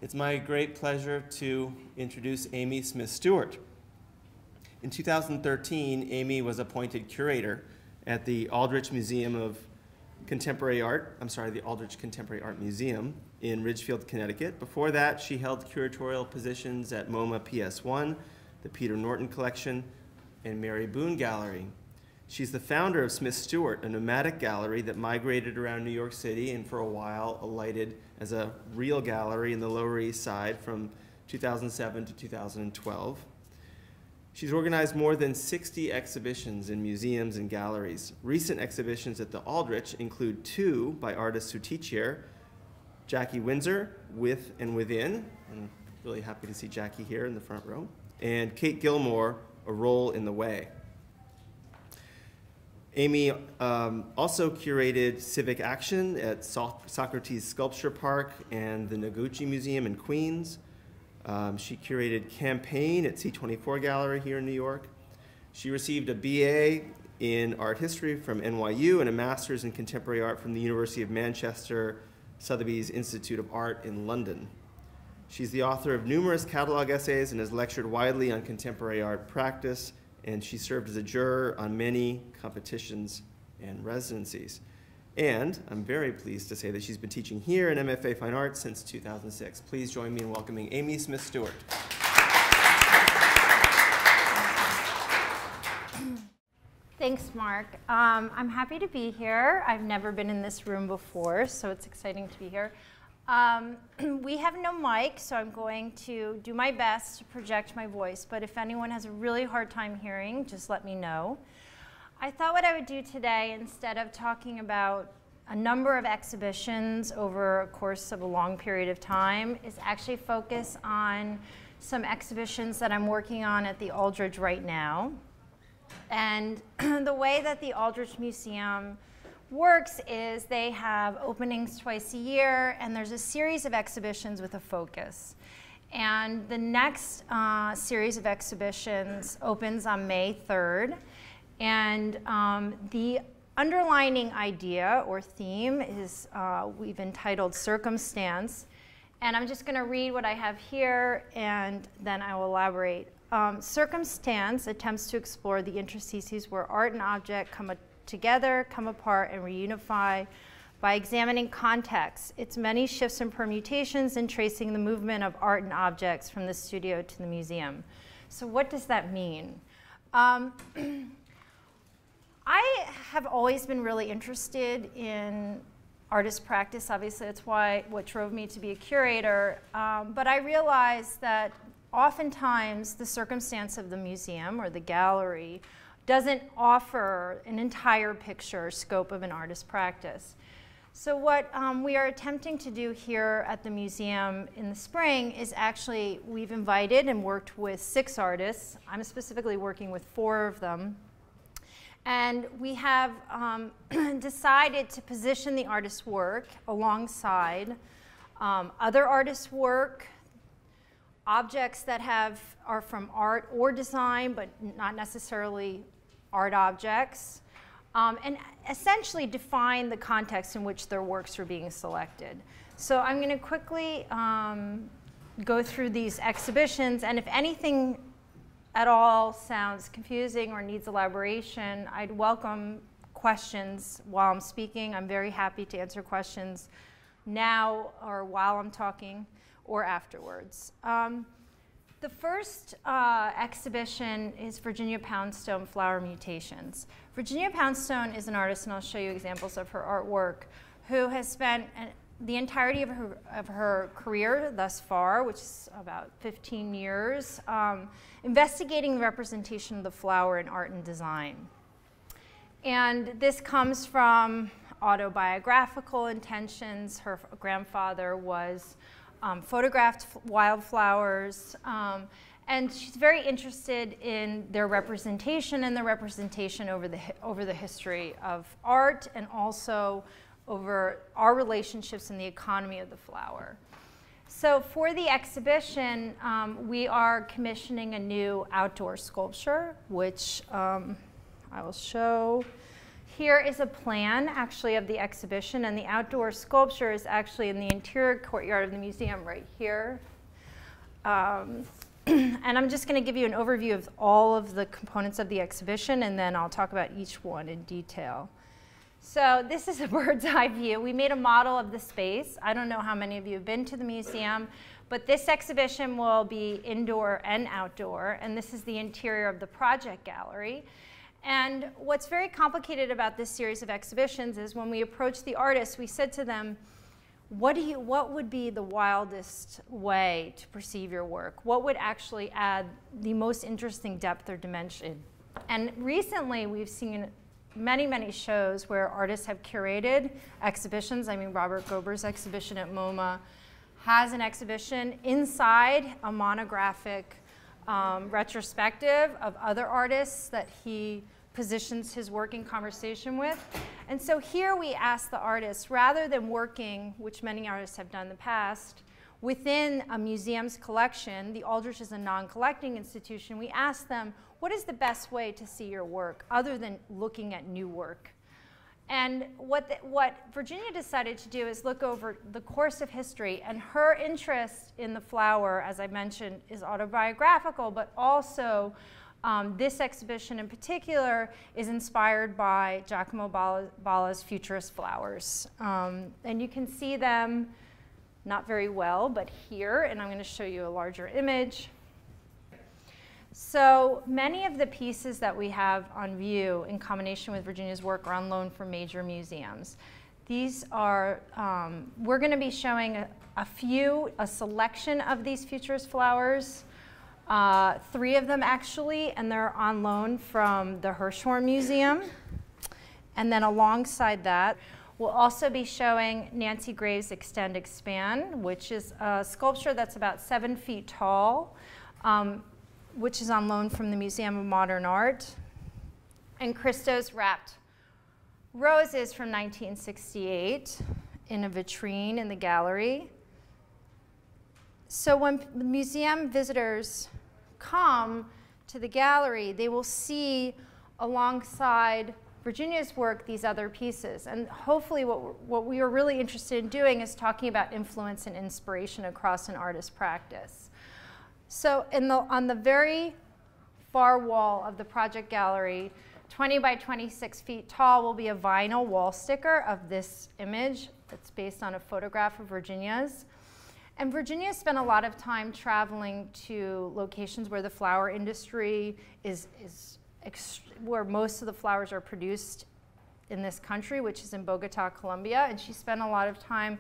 It's my great pleasure to introduce Amy Smith-Stewart. In 2013, Amy was appointed curator at the Aldrich Contemporary Art Museum in Ridgefield, Connecticut. Before that, she held curatorial positions at MoMA PS1, the Peter Norton Collection, and Mary Boone Gallery. She's the founder of Smith-Stewart, a nomadic gallery that migrated around New York City and for a while alighted as a real gallery in the Lower East Side from 2007 to 2012. She's organized more than 60 exhibitions in museums and galleries. Recent exhibitions at the Aldrich include 2 by artists who teach here, Jackie Windsor, With and Within, and I'm really happy to see Jackie here in the front row, and Kate Gilmore, A Role in the Way. Amy also curated Civic Action at Socrates Sculpture Park and the Noguchi Museum in Queens. She curated Campaign at C24 Gallery here in New York. She received a BA in art history from NYU and a master's in contemporary art from the University of Manchester, Sotheby's Institute of Art in London. She's the author of numerous catalog essays and has lectured widely on contemporary art practice, and she served as a juror on many competitions and residencies. And I'm very pleased to say that she's been teaching here in MFA Fine Arts since 2006. Please join me in welcoming Amy Smith-Stewart. Thanks, Mark. I'm happy to be here. I've never been in this room before, so it's exciting to be here. We have no mic, so I'm going to do my best to project my voice, but if anyone has a really hard time hearing, just let me know. I thought what I would do today, instead of talking about a number of exhibitions over a course of a long period of time, is actually focus on some exhibitions that I'm working on at the Aldrich right now. And the way that the Aldrich Museum works is they have openings twice a year, and there's a series of exhibitions with a focus. And the next series of exhibitions opens on May 3rd. And the underlining idea or theme is we've entitled Circumstance. And I'm just going to read what I have here, and then I will elaborate. Circumstance attempts to explore the interstices where art and object come together, come apart, and reunify by examining context, its many shifts and permutations, and tracing the movement of art and objects from the studio to the museum. So what does that mean? I have always been really interested in artist practice. Obviously, that's what drove me to be a curator. But I realized that oftentimes the circumstance of the museum or the gallery doesn't offer an entire picture or scope of an artist's practice. So what we are attempting to do here at the museum in the spring is actually we've invited and worked with 6 artists. I'm specifically working with 4 of them. And we have decided to position the artist's work alongside other artists' work, objects that are from art or design, but not necessarily art objects, and essentially define the context in which their works are being selected. So I'm going to quickly go through these exhibitions, and if anything at all sounds confusing or needs elaboration, I'd welcome questions while I'm speaking. I'm very happy to answer questions now or while I'm talking or afterwards. The first exhibition is Virginia Poundstone, Flower Mutations. Virginia Poundstone is an artist, and I'll show you examples of her artwork, who has spent the entirety of her career thus far, which is about 15 years, investigating the representation of the flower in art and design. And this comes from autobiographical intentions. Her grandfather photographed wildflowers, and she's very interested in their representation and the representation over the history of art, and also over our relationships in the economy of the flower. So for the exhibition, we are commissioning a new outdoor sculpture, which I will show Here is a plan, actually, of the exhibition, and the outdoor sculpture is actually in the interior courtyard of the museum right here. And I'm just going to give you an overview of all of the components of the exhibition, and then I'll talk about each one in detail. So this is a bird's eye view. We made a model of the space. I don't know how many of you have been to the museum, but this exhibition will be indoor and outdoor, and this is the interior of the project gallery. And what's very complicated about this series of exhibitions is when we approached the artists, we said to them, what would be the wildest way to perceive your work? What would actually add the most interesting depth or dimension? And recently, we've seen many, many shows where artists have curated exhibitions. I mean, Robert Gober's exhibition at MoMA has an exhibition inside a monographic retrospective of other artists that he positions his work in conversation with. And so here we ask the artists, rather than working, which many artists have done in the past, within a museum's collection, the Aldrich is a non-collecting institution, we ask them, what is the best way to see your work other than looking at new work? And what Virginia decided to do is look over the course of history, and her interest in the flower, as I mentioned, is autobiographical, but also this exhibition in particular is inspired by Giacomo Balla's Futurist flowers. And you can see them not very well, but here, and I'm going to show you a larger image. So many of the pieces that we have on view in combination with Virginia's work are on loan from major museums. These are, we're going to be showing a selection of these Futurist flowers, 3 of them actually, and they're on loan from the Hirshhorn Museum. And then alongside that, we'll also be showing Nancy Graves' Extend Expand, which is a sculpture that's about 7 feet tall, which is on loan from the Museum of Modern Art, and Christo's Wrapped Roses from 1968 in a vitrine in the gallery. So when museum visitors come to the gallery, they will see alongside Virginia's work these other pieces. And hopefully what we are really interested in doing is talking about influence and inspiration across an artist's practice. So on the very far wall of the project gallery, 20 by 26 feet tall, will be a vinyl wall sticker of this image that's based on a photograph of Virginia's. And Virginia spent a lot of time traveling to locations where the flower industry where most of the flowers are produced in this country, which is in Bogota, Colombia. And she spent a lot of time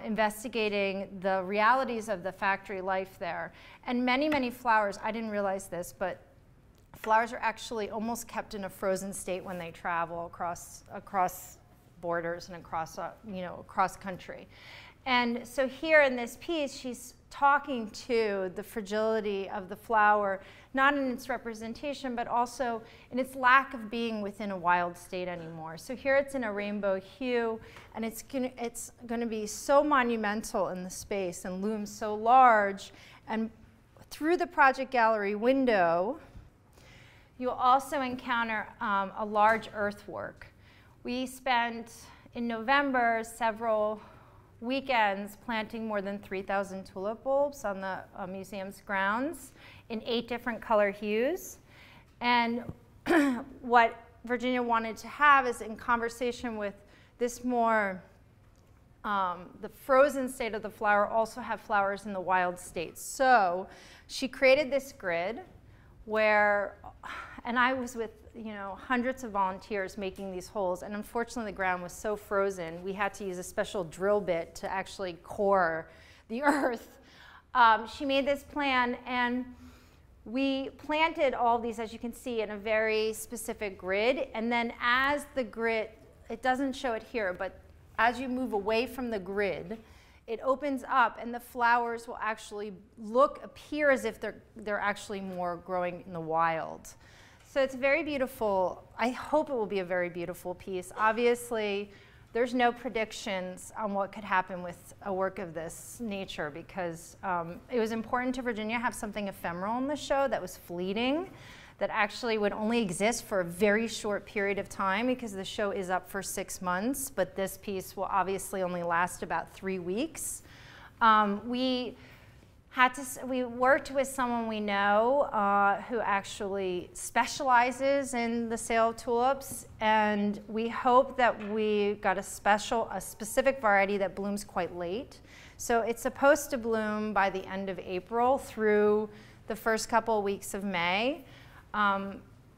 investigating the realities of the factory life there. And many, many flowers, I didn't realize this, but flowers are actually almost kept in a frozen state when they travel across borders and across country. And so here in this piece, she's talking to the fragility of the flower, not in its representation, but also in its lack of being within a wild state anymore. So here it's in a rainbow hue, and it's going to be so monumental in the space and loom so large. And through the project gallery window, you'll also encounter a large earthwork. We spent, in November, several weekends planting more than 3,000 tulip bulbs on the museum's grounds in 8 different color hues. And what Virginia wanted to have is, in conversation with this more, the frozen state of the flower, also have flowers in the wild state. So she created this grid where, and I was with hundreds of volunteers making these holes, and unfortunately the ground was so frozen we had to use a special drill bit to actually core the earth. She made this plan, and we planted all these, as you can see, in a very specific grid. And then as the grid, it doesn't show it here, but as you move away from the grid, it opens up, and the flowers will actually appear as if they're actually more growing in the wild. So it's very beautiful. I hope it will be a very beautiful piece. Obviously, there's no predictions on what could happen with a work of this nature, because it was important to Virginia have something ephemeral in the show that was fleeting, that actually would only exist for a very short period of time because the show is up for 6 months, but this piece will obviously only last about 3 weeks. We worked with someone we know who actually specializes in the sale of tulips, and we hope that we got a specific variety that blooms quite late. So it's supposed to bloom by the end of April through the first couple of weeks of May.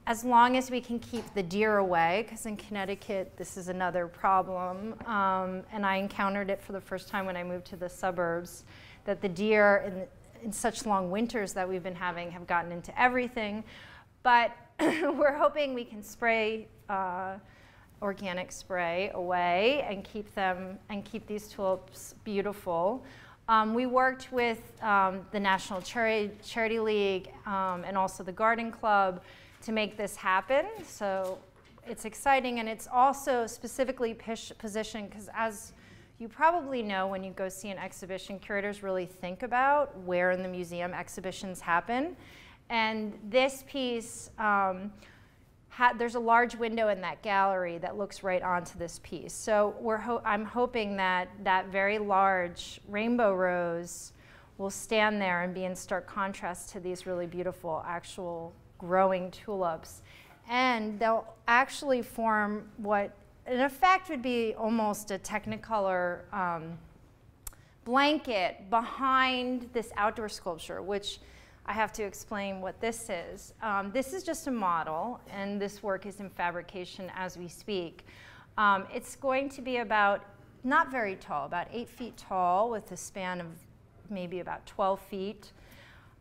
As long as we can keep the deer away, because in Connecticut this is another problem, and I encountered it for the first time when I moved to the suburbs, that the deer in such long winters that we've been having have gotten into everything. But we're hoping we can spray organic spray away and keep these tulips beautiful. We worked with the National Charity League and also the Garden Club to make this happen. So it's exciting, and it's also specifically positioned because, as you probably know, when you go see an exhibition, curators really think about where in the museum exhibitions happen. And this piece, there's a large window in that gallery that looks right onto this piece. So I'm hoping that that very large rainbow rose will stand there and be in stark contrast to these really beautiful actual growing tulips. And they'll actually form what in effect would be almost a Technicolor blanket behind this outdoor sculpture, which I have to explain what this is. This is just a model, and this work is in fabrication as we speak. It's going to be about, not very tall, about 8 feet tall with a span of maybe about 12 feet.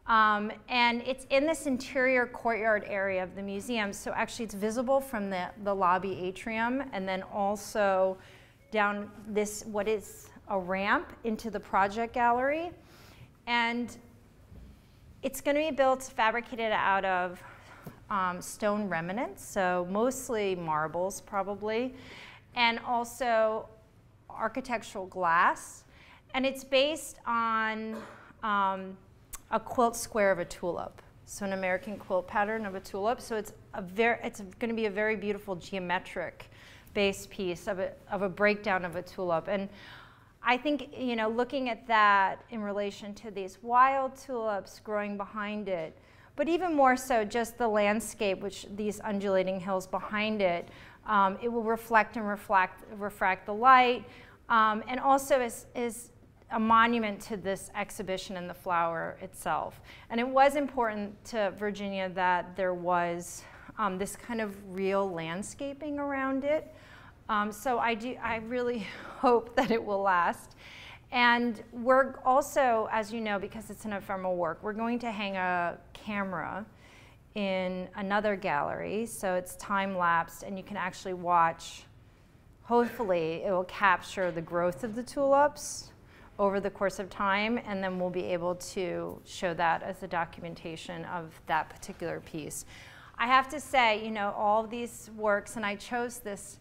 And it's in this interior courtyard area of the museum, so actually it's visible from the lobby atrium, and then also down this, what is a ramp into the project gallery. And it's going to be built, fabricated out of stone remnants, so mostly marbles probably, and also architectural glass. And it's based on a quilt square of a tulip, so an American quilt pattern of a tulip. So it's going to be a very beautiful geometric base piece of a breakdown of a tulip. And I think, you know, looking at that in relation to these wild tulips growing behind it, but even more so just the landscape, which these undulating hills behind it, it will reflect and refract the light, and also is a monument to this exhibition and the flower itself. And it was important to Virginia that there was this kind of real landscaping around it. So I really hope that it will last. And we're also, as you know, because it's an ephemeral work, we're going to hang a camera in another gallery, so it's time-lapsed, and you can actually watch, hopefully it will capture the growth of the tulips over the course of time, and then we'll be able to show that as a documentation of that particular piece. I have to say, you know, all of these works, and I chose this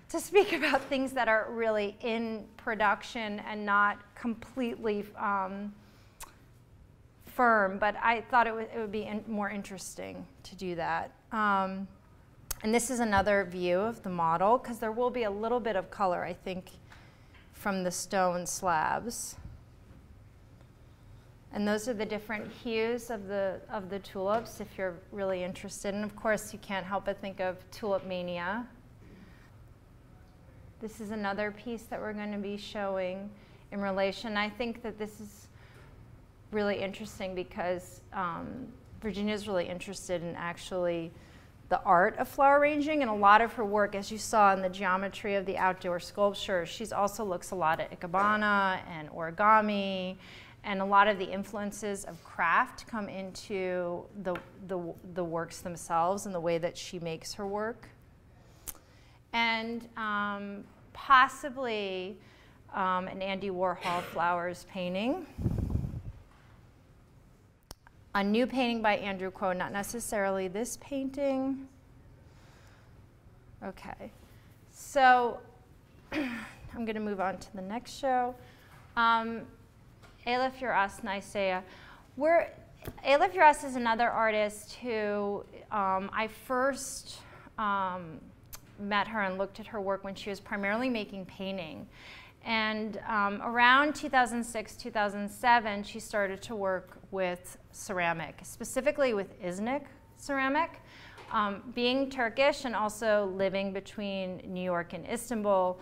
to speak about things that are really in production and not completely firm, but I thought it would be more interesting to do that. And this is another view of the model, because there will be a little bit of color, I think, from the stone slabs. And those are the different hues of the tulips, if you're really interested. And of course, you can't help but think of Tulip Mania. This is another piece that we're going to be showing in relation. I think that this is really interesting because Virginia is really interested in actually the art of flower arranging, and a lot of her work, as you saw in the geometry of the outdoor sculpture, she also looks a lot at ikebana and origami, and a lot of the influences of craft come into the works themselves and the way that she makes her work. And possibly an Andy Warhol flowers painting. A new painting by Andrew Crow, not necessarily this painting. Okay, so I'm going to move on to the next show. Aleph Ur As Nicaea. Eilif Dress is another artist who I first met her and looked at her work when she was primarily making painting. And around 2006, 2007, she started to work with ceramic, specifically with Iznik ceramic. Being Turkish and also living between New York and Istanbul,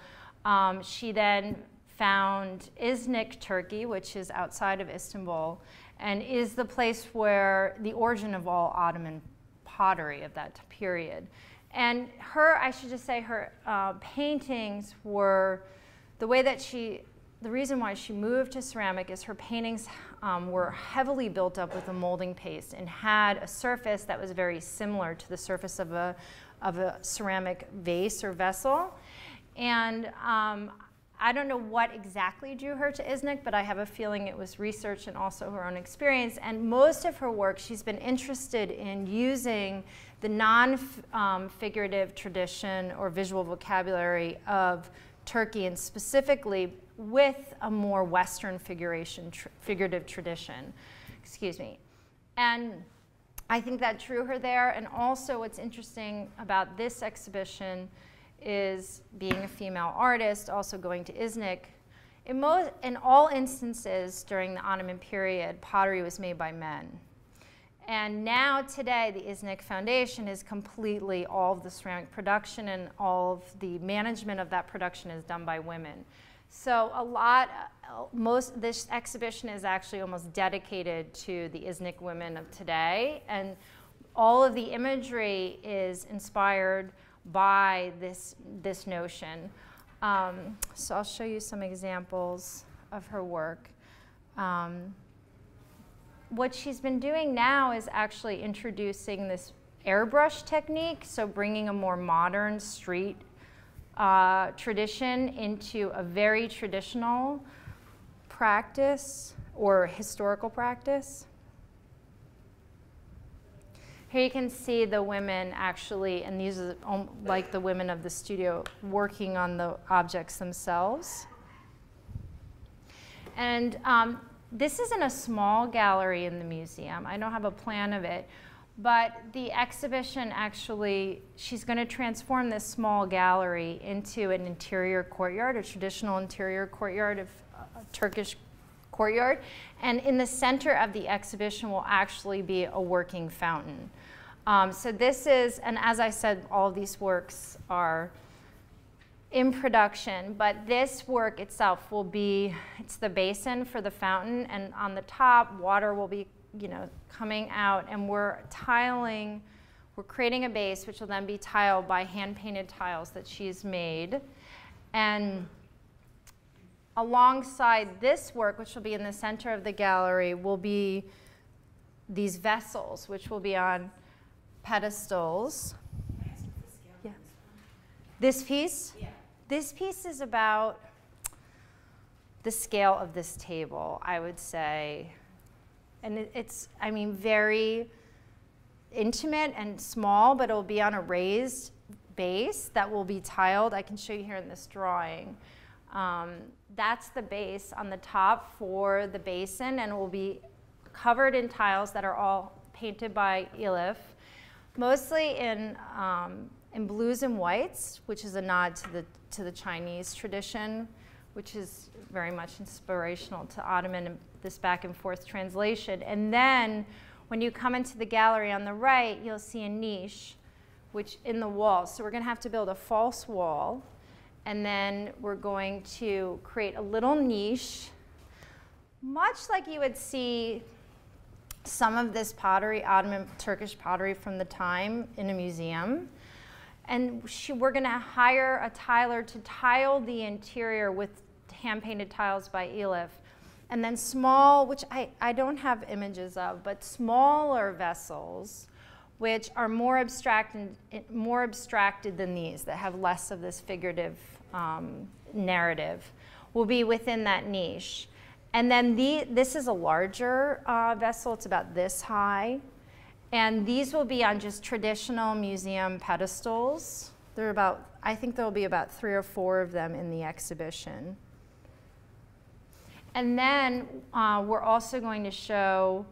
she then found Iznik, Turkey, which is outside of Istanbul, and is the place where the origin of all Ottoman pottery of that period. And her, I should just say, her paintings were, the way that the reason why she moved to ceramic is her paintings were heavily built up with a molding paste and had a surface that was very similar to the surface of a ceramic vase or vessel. And I don't know what exactly drew her to Iznik, but I have a feeling it was research and also her own experience. And most of her work, she's been interested in using the non-figurative tradition or visual vocabulary of Turkey, and specifically with a more Western figurative tradition. Excuse me. And I think that drew her there. And also what's interesting about this exhibition is being a female artist, also going to Iznik. In all instances during the Ottoman period, pottery was made by men. And now today, the Iznik Foundation is completely, all of the ceramic production and all of the management of that production is done by women. So this exhibition is actually almost dedicated to the Iznik women of today. And all of the imagery is inspired by this notion. So I'll show you some examples of her work. What she's been doing now is actually introducing this airbrush technique, so bringing a more modern street tradition into a very traditional practice or historical practice. Here you can see the women actually, and these are like the women of the studio working on the objects themselves. And this isn't a small gallery in the museum. I don't have a plan of it. But the exhibition actually, she's going to transform this small gallery into an interior courtyard, a traditional interior courtyard of a Turkish courtyard. And in the center of the exhibition will actually be a working fountain. So this is, and as I said, all of these works are in production, but this work itself will be, it's the basin for the fountain, and on the top, water will be, coming out, and we're creating a base which will then be tiled by hand-painted tiles that she's made. And alongside this work, which will be in the center of the gallery, will be these vessels, which will be on pedestals. Yeah. This piece? Yeah. This piece is about the scale of this table, I would say. And it's, I mean, very intimate and small, but it will be on a raised base that will be tiled. I can show you here in this drawing. That's the base on the top for the basin, and it will be covered in tiles that are all painted by Eilif, mostly in blues and whites, which is a nod to the Chinese tradition, which is very much inspirational to Ottoman and this back and forth translation. And then when you come into the gallery on the right, you'll see a niche which in the wall. So we're going to have to build a false wall, and then we're going to create a little niche, much like you would see some of this pottery, Ottoman Turkish pottery from the time, in a museum. And we're going to hire a tiler to tile the interior with hand-painted tiles by Eilif. And then small, which I don't have images of, but smaller vessels, which are more abstracted than these, that have less of this figurative narrative, will be within that niche. And then this is a larger vessel. It's about this high. And these will be on just traditional museum pedestals. There are about, I think there will be about 3 or 4 of them in the exhibition. And then we're also going to show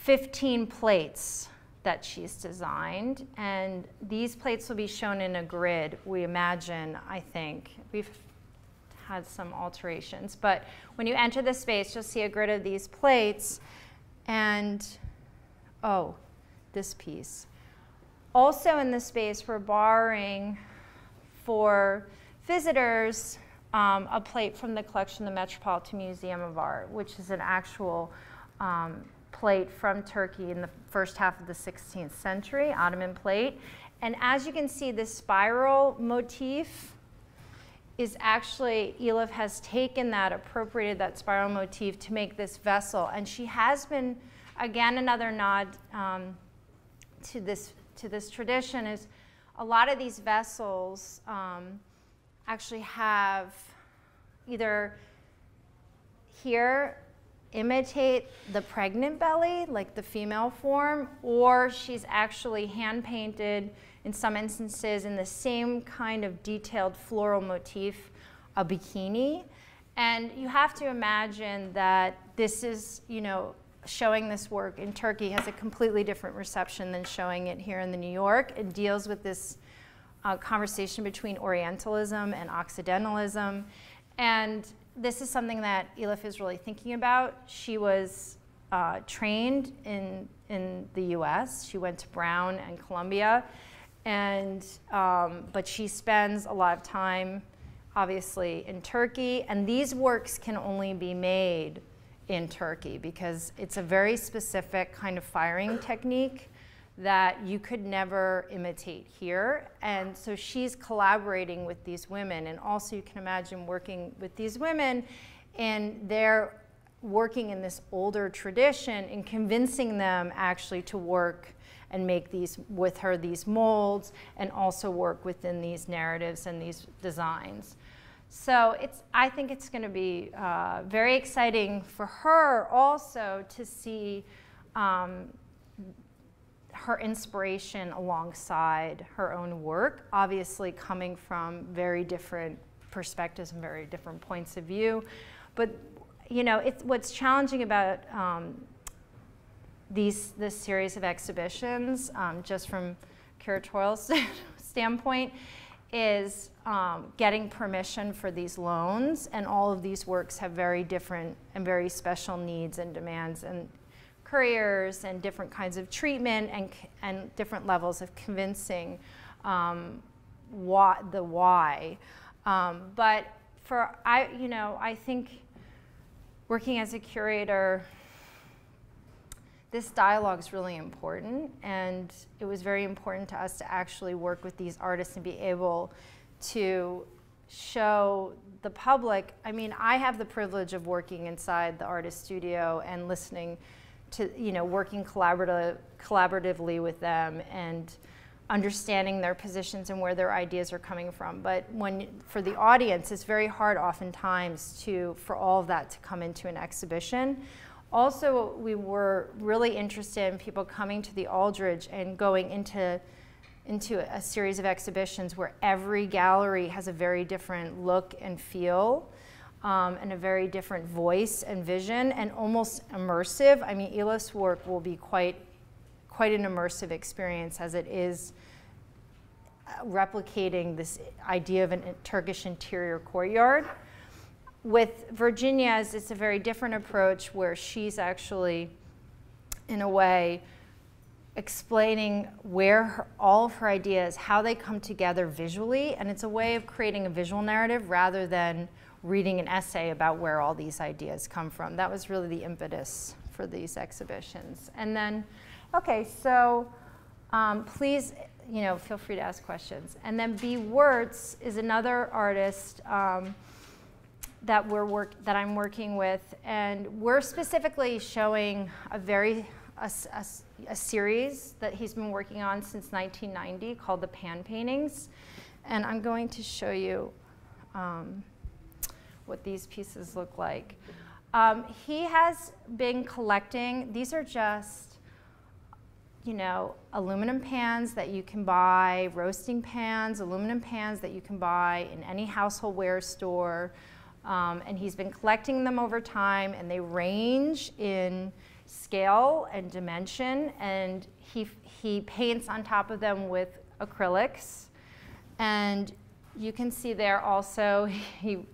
15 plates that she's designed, and these plates will be shown in a grid, we imagine, I think. We've had some alterations, but when you enter the space, you'll see a grid of these plates, and, oh, this piece. Also in the space, we're borrowing for visitors a plate from the collection of the Metropolitan Museum of Art, which is an actual plate from Turkey in the first half of the 16th century, Ottoman plate. And as you can see, this spiral motif is actually, Elif has taken that, appropriated that spiral motif to make this vessel. And she has been, again, another nod to this tradition is a lot of these vessels actually have either here imitate the pregnant belly, like the female form, or she's actually hand-painted, in some instances, in the same kind of detailed floral motif, a bikini. And you have to imagine that this is, you know, showing this work in Turkey has a completely different reception than showing it here in New York. It deals with this conversation between Orientalism and Occidentalism. And this is something that Elif is really thinking about. She was trained in the US. She went to Brown and Columbia. And, but she spends a lot of time, obviously, in Turkey. And these works can only be made in Turkey because it's a very specific kind of firing technique that you could never imitate here. And so she's collaborating with these women. And also you can imagine working with these women, and they're working in this older tradition and convincing them actually to work and make these, with her, these molds, and also work within these narratives and these designs. So I think it's going to be very exciting for her also to see her inspiration alongside her own work, obviously coming from very different perspectives and very different points of view. But you know, what's challenging about this series of exhibitions, just from curatorial standpoint, is getting permission for these loans, and all of these works have very different and very special needs and demands, and couriers and different kinds of treatment and different levels of convincing why. But I think working as a curator, this dialogue is really important, and it was very important to us to actually work with these artists and be able to show the public. I mean, I have the privilege of working inside the artist studio and listening to, you know, working collaboratively with them and understanding their positions and where their ideas are coming from. But for the audience, it's very hard oftentimes for all of that to come into an exhibition. Also, we were really interested in people coming to the Aldrich and going into a series of exhibitions where every gallery has a very different look and feel, and a very different voice and vision, and almost immersive. I mean, Elif's work will be quite an immersive experience, as it is replicating this idea of a Turkish interior courtyard. With Virginia's, it's a very different approach, where she's actually, in a way, explaining where all of her ideas, how they come together visually, and it's a way of creating a visual narrative rather than reading an essay about where all these ideas come from. That was really the impetus for these exhibitions. And then, okay, so please, you know, feel free to ask questions. And then B. Wirtz is another artist that I'm working with, and we're specifically showing a series that he's been working on since 1990 called the Pan Paintings. And I'm going to show you what these pieces look like. He has been collecting, these are just, you know, aluminum pans that you can buy, roasting pans, aluminum pans that you can buy in any household ware store. And he's been collecting them over time, and they range in scale and dimension, and he paints on top of them with acrylics. And you can see there also, he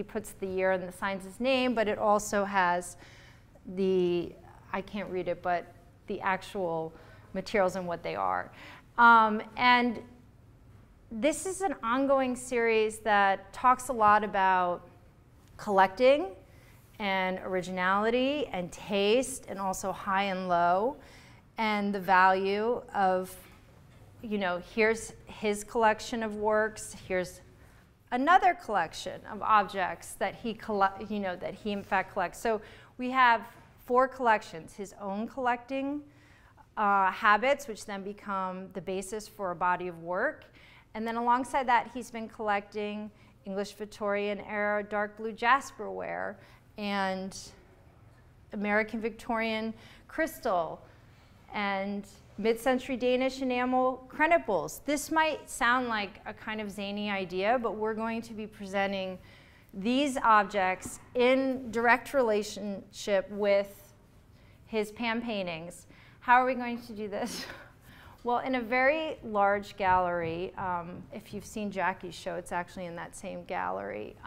puts the year and signs his name, but it also has I can't read it, but the actual materials and what they are. And this is an ongoing series that talks a lot about collecting and originality and taste, and also high and low, and the value of, here's his collection of works, here's another collection of objects that he in fact collects. So we have 4 collections: his own collecting habits, which then become the basis for a body of work. And then alongside that, he's been collecting English Victorian era dark blue jasperware and American Victorian crystal and mid-century Danish enamel creniples. This might sound like a kind of zany idea, but we're going to be presenting these objects in direct relationship with his pan paintings. How are we going to do this? Well, in a very large gallery, if you've seen Jackie's show, it's actually in that same gallery.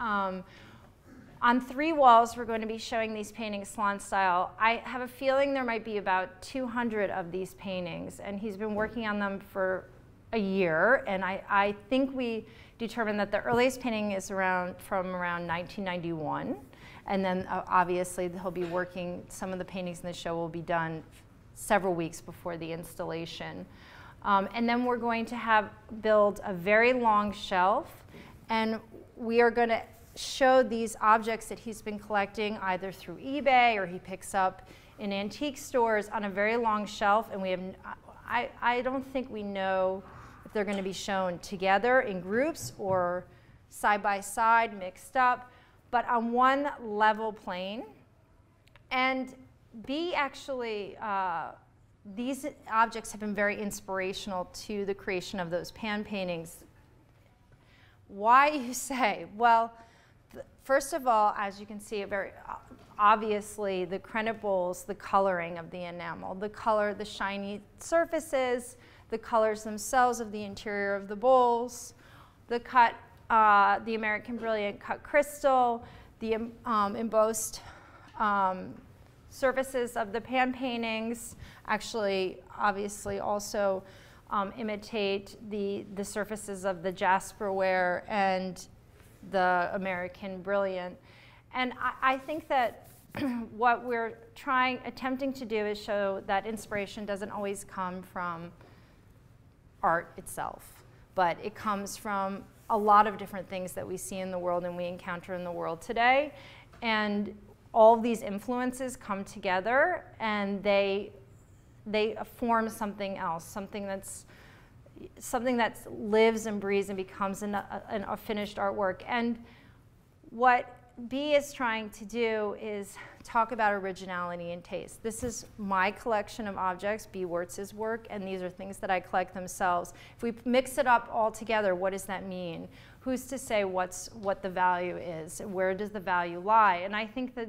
On 3 walls, we're going to be showing these paintings salon style. I have a feeling there might be about 200 of these paintings, and he's been working on them for a year, and I think we determined that the earliest painting is from around 1991, and then obviously he'll be working, some of the paintings in the show will be done several weeks before the installation. And then we're going to build a very long shelf, and we are going to show these objects that he's been collecting either through eBay or he picks up in antique stores on a very long shelf. And we have, I don't think we know if they're going to be shown together in groups or side by side, mixed up, but on one level plane. And actually, these objects have been very inspirational to the creation of those pan paintings. Why, you say? Well, first of all, as you can see, very obviously the creniples, the coloring of the enamel, the color, the shiny surfaces, the colors themselves of the interior of the bowls, the cut, the American Brilliant cut crystal, the embossed surfaces of the pan paintings actually obviously also imitate the surfaces of the jasperware and the American Brilliant. And I think that what we're attempting to do is show that inspiration doesn't always come from art itself, but it comes from a lot of different things that we see in the world and we encounter in the world today. And all of these influences come together and they form something else, something that lives and breathes and becomes a finished artwork. And what B is trying to do is talk about originality and taste. This is my collection of objects, B. Wertz's work, and these are things that I collect themselves. If we mix it up all together, what does that mean? Who's to say what the value is? Where does the value lie? And I think that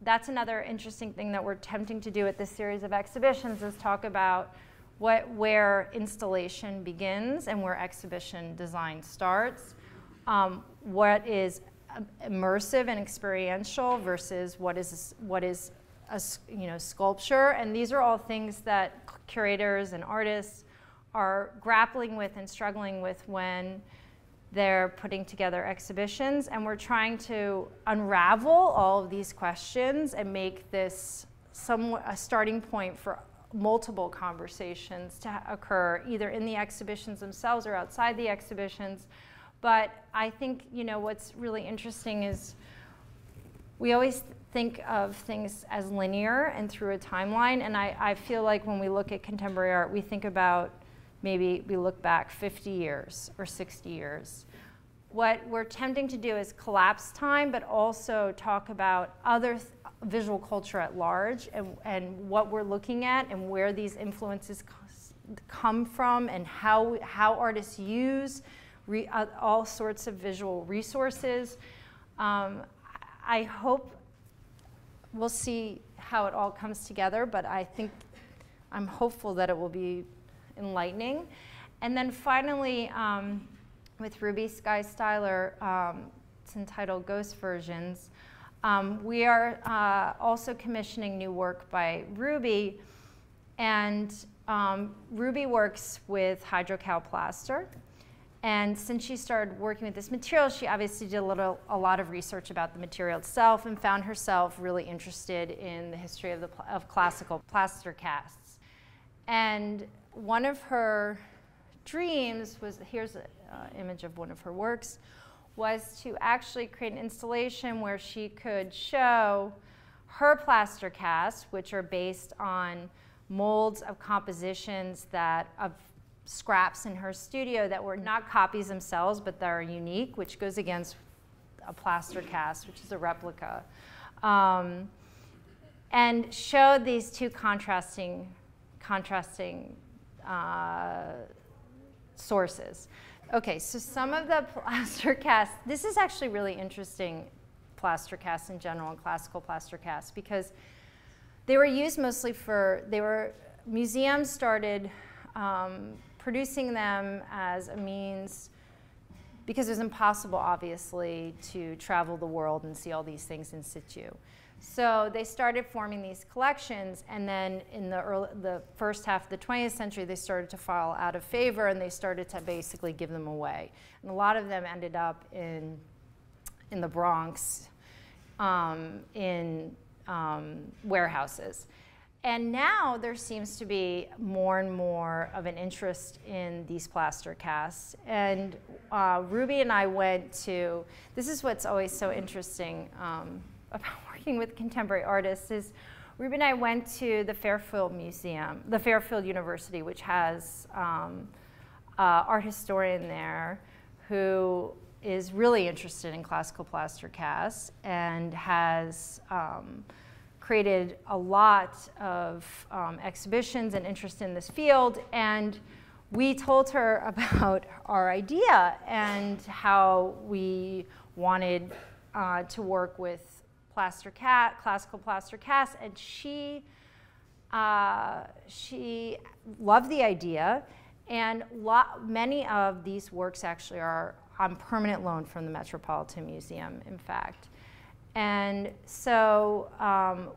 that's another interesting thing that we're attempting to do at this series of exhibitions, is talk about where installation begins and where exhibition design starts, what is immersive and experiential versus what is sculpture. And these are all things that curators and artists are grappling with and struggling with when they're putting together exhibitions. And we're trying to unravel all of these questions and make this a starting point for multiple conversations to occur, either in the exhibitions themselves or outside the exhibitions. But I think, what's really interesting is we always think of things as linear and through a timeline. And I feel like when we look at contemporary art, we think about, maybe we look back 50 years or 60 years. What we're attempting to do is collapse time, but also talk about other visual culture at large and what we're looking at and where these influences come from and how artists use all sorts of visual resources. I hope we'll see how it all comes together, but I'm hopeful that it will be enlightening. And then finally, with Ruby Sky Styler, it's entitled Ghost Versions. We are also commissioning new work by Ruby, and Ruby works with hydrocal plaster. And since she started working with this material, she obviously did a lot of research about the material itself and found herself really interested in the history of classical plaster casts. And one of her dreams was, here's an image of one of her works, was to actually create an installation where she could show her plaster casts, which are based on molds of compositions of scraps in her studio that were not copies themselves, but that are unique, which goes against a plaster cast, which is a replica, and show these two contrasting sources. Okay, so some of the plaster casts, this is actually really interesting, plaster casts in general and classical plaster casts, because they were used mostly museums started producing them as a means, because it was impossible, obviously, to travel the world and see all these things in situ. So they started forming these collections, and then in the first half of the 20th century, they started to fall out of favor, and they started to basically give them away. And a lot of them ended up in the Bronx, in warehouses. And now there seems to be more and more of an interest in these plaster casts. And Ruby and I went to, this is what's always so interesting about working with contemporary artists, is Ruby and I went to the Fairfield Museum, the Fairfield University, which has an art historian there who is really interested in classical plaster casts and has created a lot of exhibitions and interest in this field. And we told her about our idea and how we wanted to work with classical plaster casts, and she loved the idea, and many of these works actually are on permanent loan from the Metropolitan Museum, in fact. And so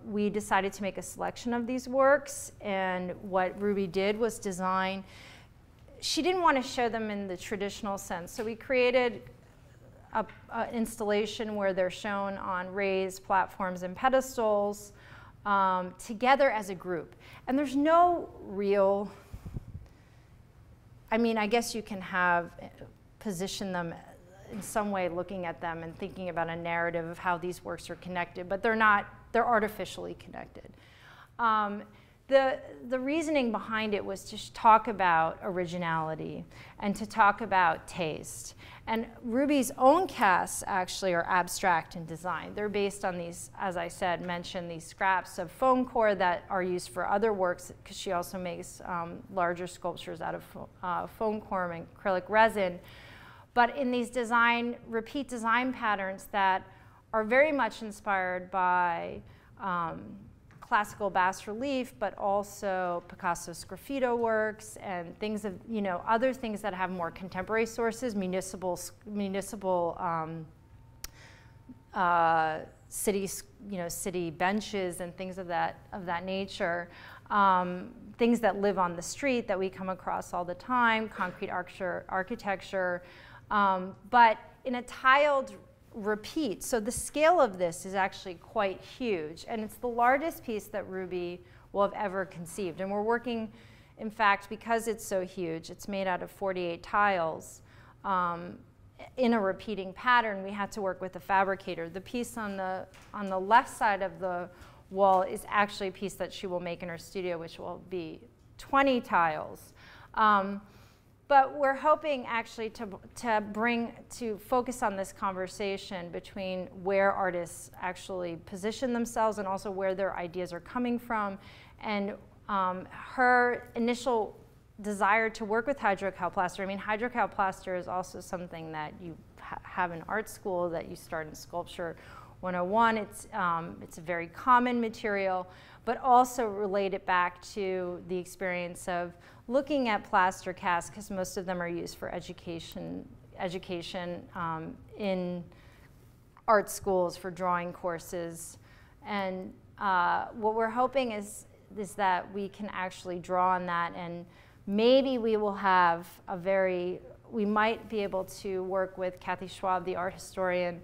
we decided to make a selection of these works, and what Ruby did was design. She didn't want to show them in the traditional sense, so we created an installation where they're shown on raised platforms and pedestals together as a group. And there's no real, I mean, I guess you can position them in some way, looking at them and thinking about a narrative of how these works are connected, but they're artificially connected. The reasoning behind it was to talk about originality and to talk about taste. And Ruby's own casts actually are abstract in design. They're based on these, as I said, mentioned these scraps of foam core that are used for other works, because she also makes larger sculptures out of foam core and acrylic resin. But in these repeat design patterns that are very much inspired by classical bas relief, but also Picasso's graffito works and things of, other things that have more contemporary sources, municipal city benches and things of that nature, things that live on the street that we come across all the time, concrete architecture, but in a tiled repeat. So the scale of this is actually quite huge, and it's the largest piece that Ruby will have ever conceived. And we're working, in fact, because it's so huge, it's made out of 48 tiles in a repeating pattern. We had to work with a fabricator. The piece on the left side of the wall is actually a piece that she will make in her studio, which will be 20 tiles. But we're hoping actually to focus on this conversation between where artists actually position themselves and also where their ideas are coming from. And her initial desire to work with hydrocal plaster. I mean, hydrocal plaster is also something that you have in art school, that you start in sculpture, 101. It's a very common material, but also relate it back to the experience of looking at plaster casts, because most of them are used for education in art schools for drawing courses. And what we're hoping is that we can actually draw on that, and maybe we will have we might be able to work with Kathy Schwab, the art historian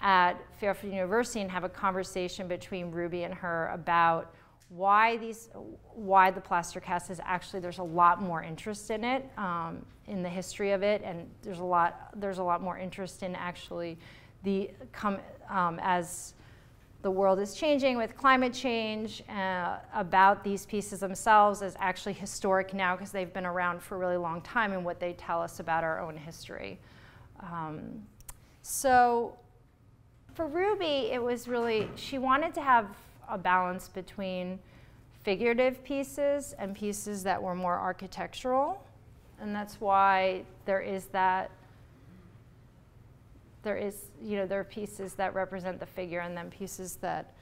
at Fairfield University, and have a conversation between Ruby and her about why the plaster cast is actually, there's a lot more interest in it, in the history of it, and there's a lot more interest in actually as the world is changing with climate change, about these pieces themselves as actually historic now because they've been around for a really long time and what they tell us about our own history. So for Ruby, it was really, she wanted to have a balance between figurative pieces and pieces that were more architectural, and that's why there are pieces that represent the figure and then pieces that,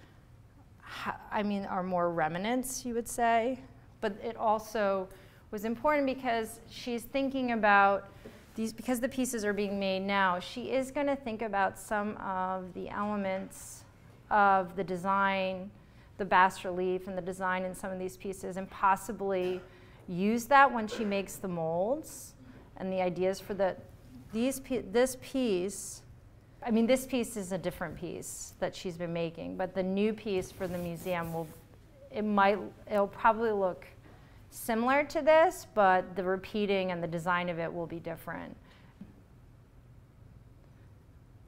are more remnants, you would say. But it also was important because she's thinking about these, because the pieces are being made now, she is going to think about some of the elements of the design, the bas relief and the design in some of these pieces, and possibly use that when she makes the molds and the ideas for this piece. This piece is a different piece that she's been making, but the new piece for the museum it'll probably look similar to this, but the repeating and the design of it will be different.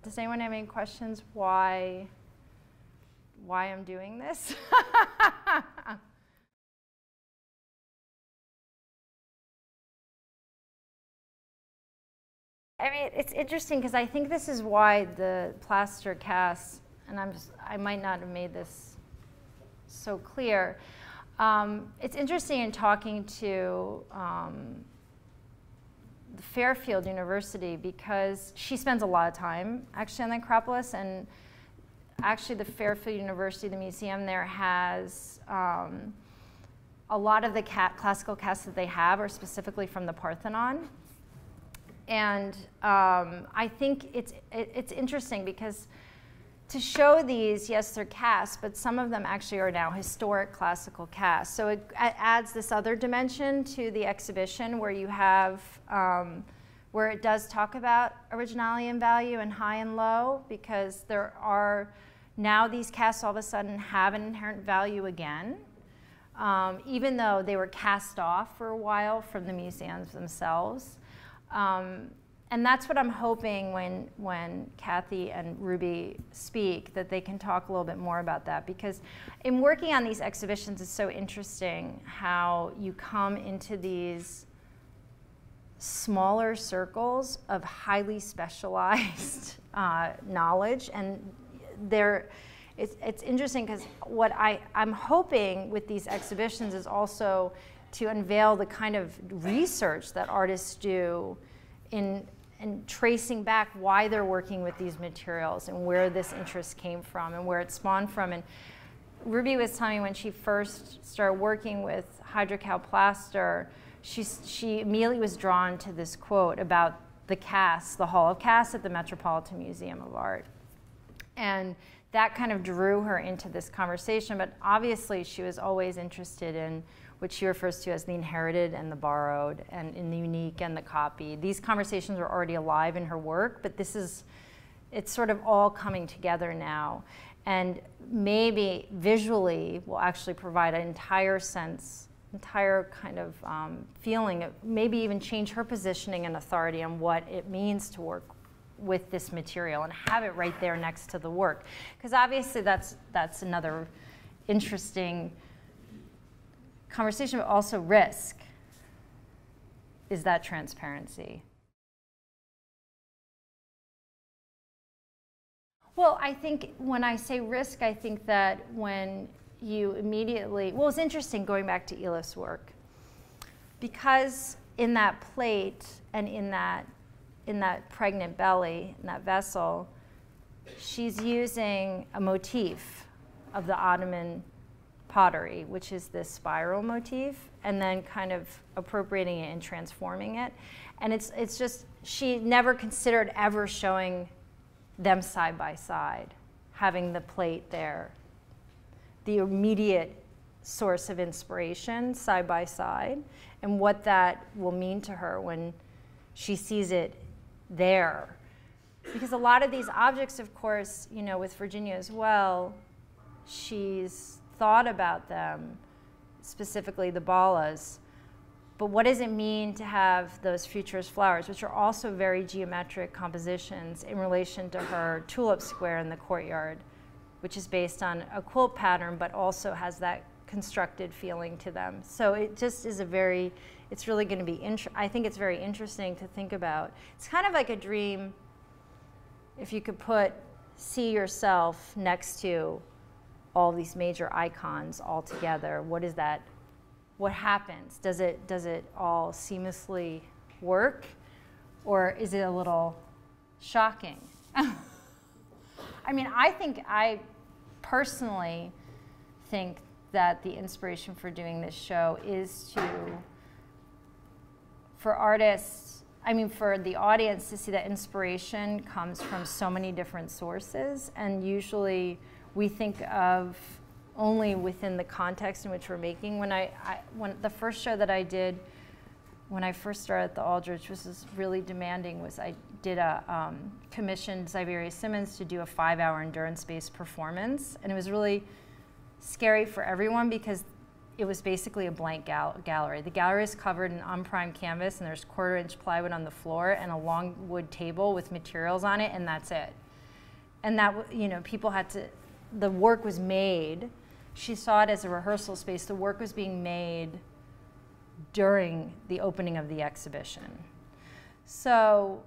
Does anyone have any questions why I'm doing this? It's interesting because I think this is why the plaster casts, and I might not have made this so clear. It's interesting in talking to the Fairfield University, because she spends a lot of time actually on the Acropolis, and actually the Fairfield University, the museum there, has a lot of the classical casts that they have are specifically from the Parthenon. And I think it's interesting because to show these, yes, they're casts, but some of them actually are now historic classical casts. So it adds this other dimension to the exhibition where you have, where it does talk about originality and value and high and low, because there are, now these casts all of a sudden have an inherent value again, even though they were cast off for a while from the museums themselves. And that's what I'm hoping when Kathy and Ruby speak, that they can talk a little bit more about that. Because in working on these exhibitions, it's so interesting how you come into these smaller circles of highly specialized knowledge. And it's interesting because what I'm hoping with these exhibitions is also to unveil the kind of research that artists do in tracing back why they're working with these materials and where this interest came from and where it spawned from. And Ruby was telling me when she first started working with hydrocal plaster, she immediately was drawn to this quote about the casts, the Hall of Casts at the Metropolitan Museum of Art. And that kind of drew her into this conversation, but obviously she was always interested in what she refers to as the inherited and the borrowed, and in the unique and the copy. These conversations are already alive in her work, but it's sort of all coming together now. And maybe visually will actually provide an entire kind of feeling, maybe even change her positioning and authority on what it means to work with this material and have it right there next to the work. Because obviously that's another interesting conversation, but also risk is that transparency. Well, I think when I say risk, I think that when you immediately, well, it's interesting going back to Elif's work, because in that plate and in that pregnant belly, in that vessel, she's using a motif of the Ottoman pottery, which is this spiral motif, and then kind of appropriating it and transforming it. And it's just, she never considered ever showing them side by side, having the plate there, the immediate source of inspiration side by side, and what that will mean to her when she sees it there. Because a lot of these objects, of course, you know, with Virginia as well, she's thought about them, specifically the balas, but what does it mean to have those futurist flowers, which are also very geometric compositions, in relation to her tulip square in the courtyard, which is based on a quilt pattern, but also has that constructed feeling to them. So it just is a very, it's really going to be, I think it's very interesting to think about. It's kind of like a dream if you could see yourself next to all these major icons all together. What is that? What happens? Does it all seamlessly work, or is it a little shocking? I mean, I personally think that the inspiration for doing this show is for artists, I mean, for the audience to see that inspiration comes from so many different sources, and usually we think of only within the context in which we're making. When the first show that I did when I first started at the Aldrich, which was really demanding, was I did commissioned Xavier Simmons to do a 5-hour endurance-based performance, and it was really scary for everyone because it was basically a blank gallery. The gallery is covered in unprimed canvas, and there's 1/4-inch plywood on the floor and a long wood table with materials on it, and that's it. And that, you know, people had to, the work was made. She saw it as a rehearsal space. The work was being made during the opening of the exhibition. So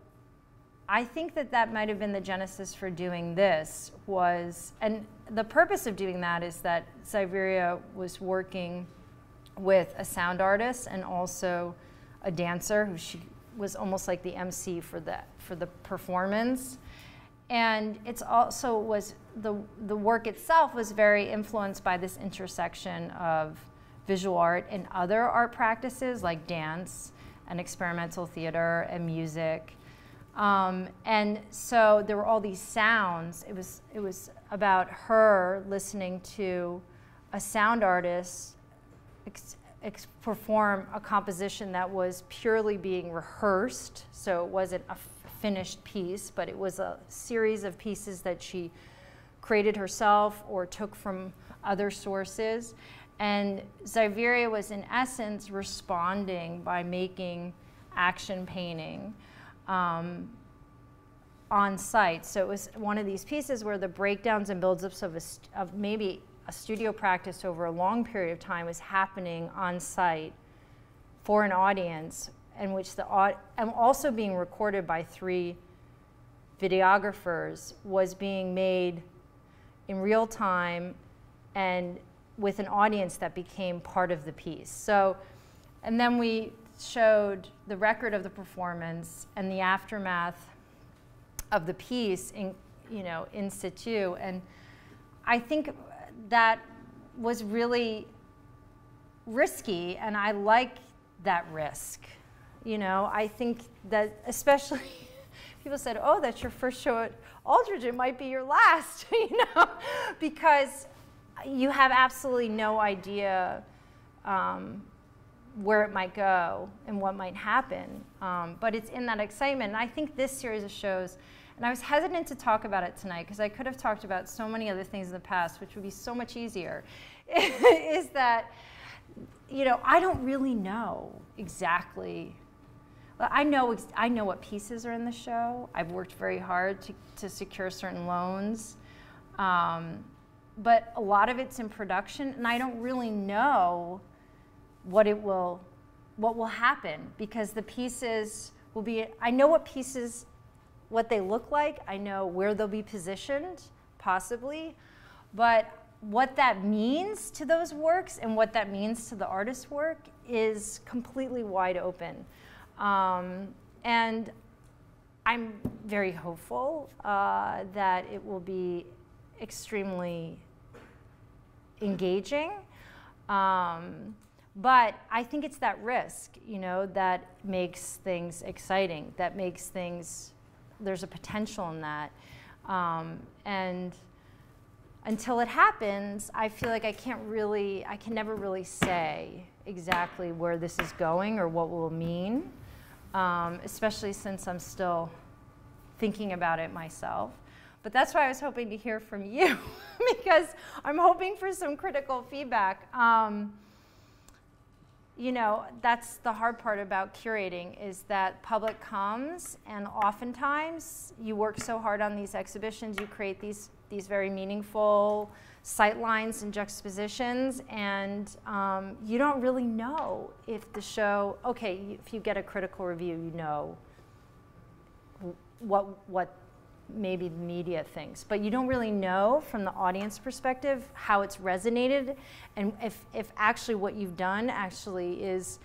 I think that might have been the genesis for doing this was, and the purpose of doing that is that Xavier was working with a sound artist and also a dancer who she was almost like the MC for the performance. And it's also the work itself was very influenced by this intersection of visual art and other art practices like dance and experimental theater and music. And so there were all these sounds. It was about her listening to a sound artist perform a composition that was purely being rehearsed. So it wasn't a finished piece, but it was a series of pieces that she created herself or took from other sources. And Xavier was in essence responding by making action painting on site. So it was one of these pieces where the breakdowns and buildups of maybe a studio practice over a long period of time was happening on site for an audience, in which and also being recorded by 3 videographers, was being made in real time and with an audience that became part of the piece. So, and then we showed the record of the performance and the aftermath of the piece in situ, and I think that was really risky, and I like that risk. You know, I think that especially people said, "Oh, that's your first show at Aldrich. It might be your last," you know, because you have absolutely no idea where it might go and what might happen. But it's in that excitement. And I think this series of shows, and I was hesitant to talk about it tonight because I could have talked about so many other things in the past, which would be so much easier, is that, you know, I don't really know exactly. I know what pieces are in the show. I've worked very hard to secure certain loans. But a lot of it's in production, and I don't really know what will happen, because the pieces will be, I know what they look like, I know where they'll be positioned, possibly, but what that means to those works and what that means to the artist's work is completely wide open. And I'm very hopeful that it will be extremely engaging. But I think it's that risk, you know, that makes things exciting, that makes things, there's a potential in that. And until it happens, I feel like I can never really say exactly where this is going or what it will mean, especially since I'm still thinking about it myself. But that's why I was hoping to hear from you, because I'm hoping for some critical feedback. You know, that's the hard part about curating, is that public comes, and oftentimes you work so hard on these exhibitions, you create these very meaningful sight lines and juxtapositions, and you don't really know if the show, okay, if you get a critical review, you know what maybe the media thinks, but you don't really know from the audience perspective how it's resonated, and if actually what you've done actually is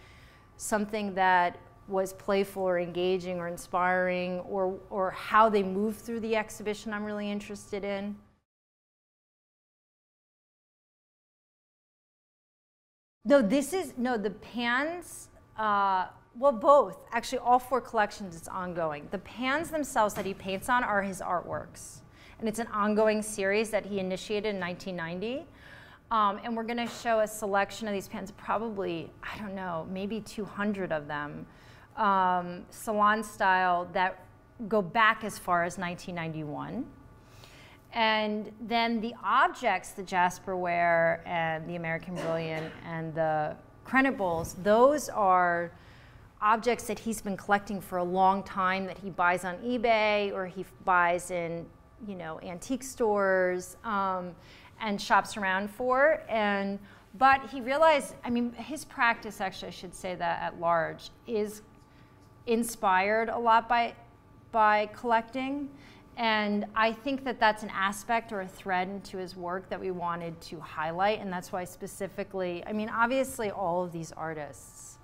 something that was playful or engaging or inspiring, or how they move through the exhibition I'm really interested in. No, the pans, well, both. Actually, all 4 collections, it's ongoing. The pans themselves that he paints on are his artworks. And it's an ongoing series that he initiated in 1990. And we're going to show a selection of these pans, probably, I don't know, maybe 200 of them, salon style, that go back as far as 1991. And then the objects, the Jasperware and the American Brilliant and the Credit Bowls, those are objects that he's been collecting for a long time, that he buys on eBay or he buys in, you know, antique stores and shops around for. But he realized, I mean, his practice, actually, I should say that at large, is inspired a lot by collecting. And I think that that's an aspect or a thread into his work that we wanted to highlight, and that's why specifically, I mean, obviously all of these artists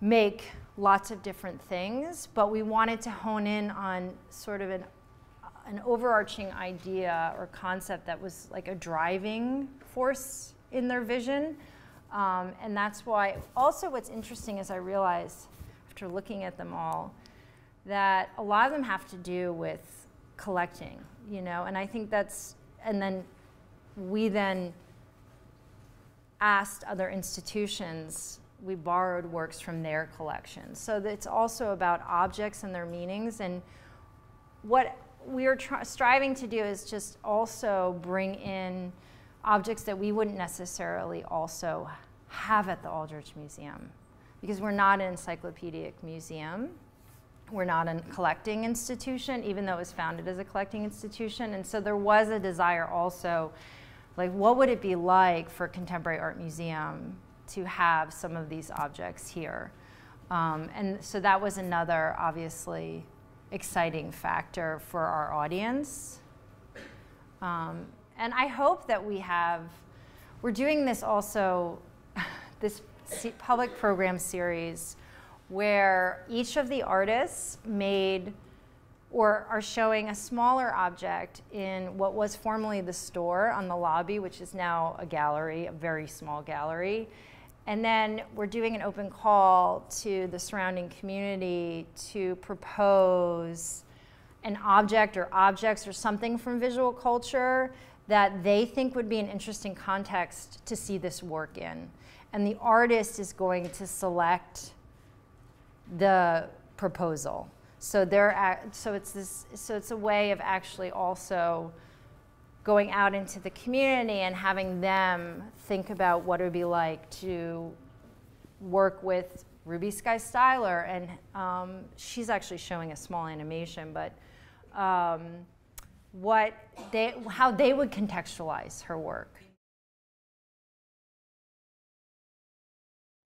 make lots of different things, but we wanted to hone in on sort of an overarching idea or concept that was like a driving force in their vision. And that's why, also what's interesting is I realized, after looking at them all, that a lot of them have to do with collecting, you know, and I think that's, and then we then asked other institutions, we borrowed works from their collections. So it's also about objects and their meanings, and what we are striving to do is just also bring in objects that we wouldn't necessarily also have at the Aldrich Museum, because we're not an encyclopedic museum. We're not a collecting institution, even though it was founded as a collecting institution. And so there was a desire also, like, what would it be like for a contemporary art museum to have some of these objects here? And so that was another, obviously, exciting factor for our audience. And I hope that we're doing this also, this public program series, where each of the artists made or are showing a smaller object in what was formerly the store on the lobby, which is now a gallery, a very small gallery. And then we're doing an open call to the surrounding community to propose an object or objects or something from visual culture that they think would be an interesting context to see this work in. And the artist is going to select the proposal. So it's a way of actually also going out into the community and having them think about what it would be like to work with Ruby Sky Styler, and she's actually showing a small animation, but how they would contextualize her work.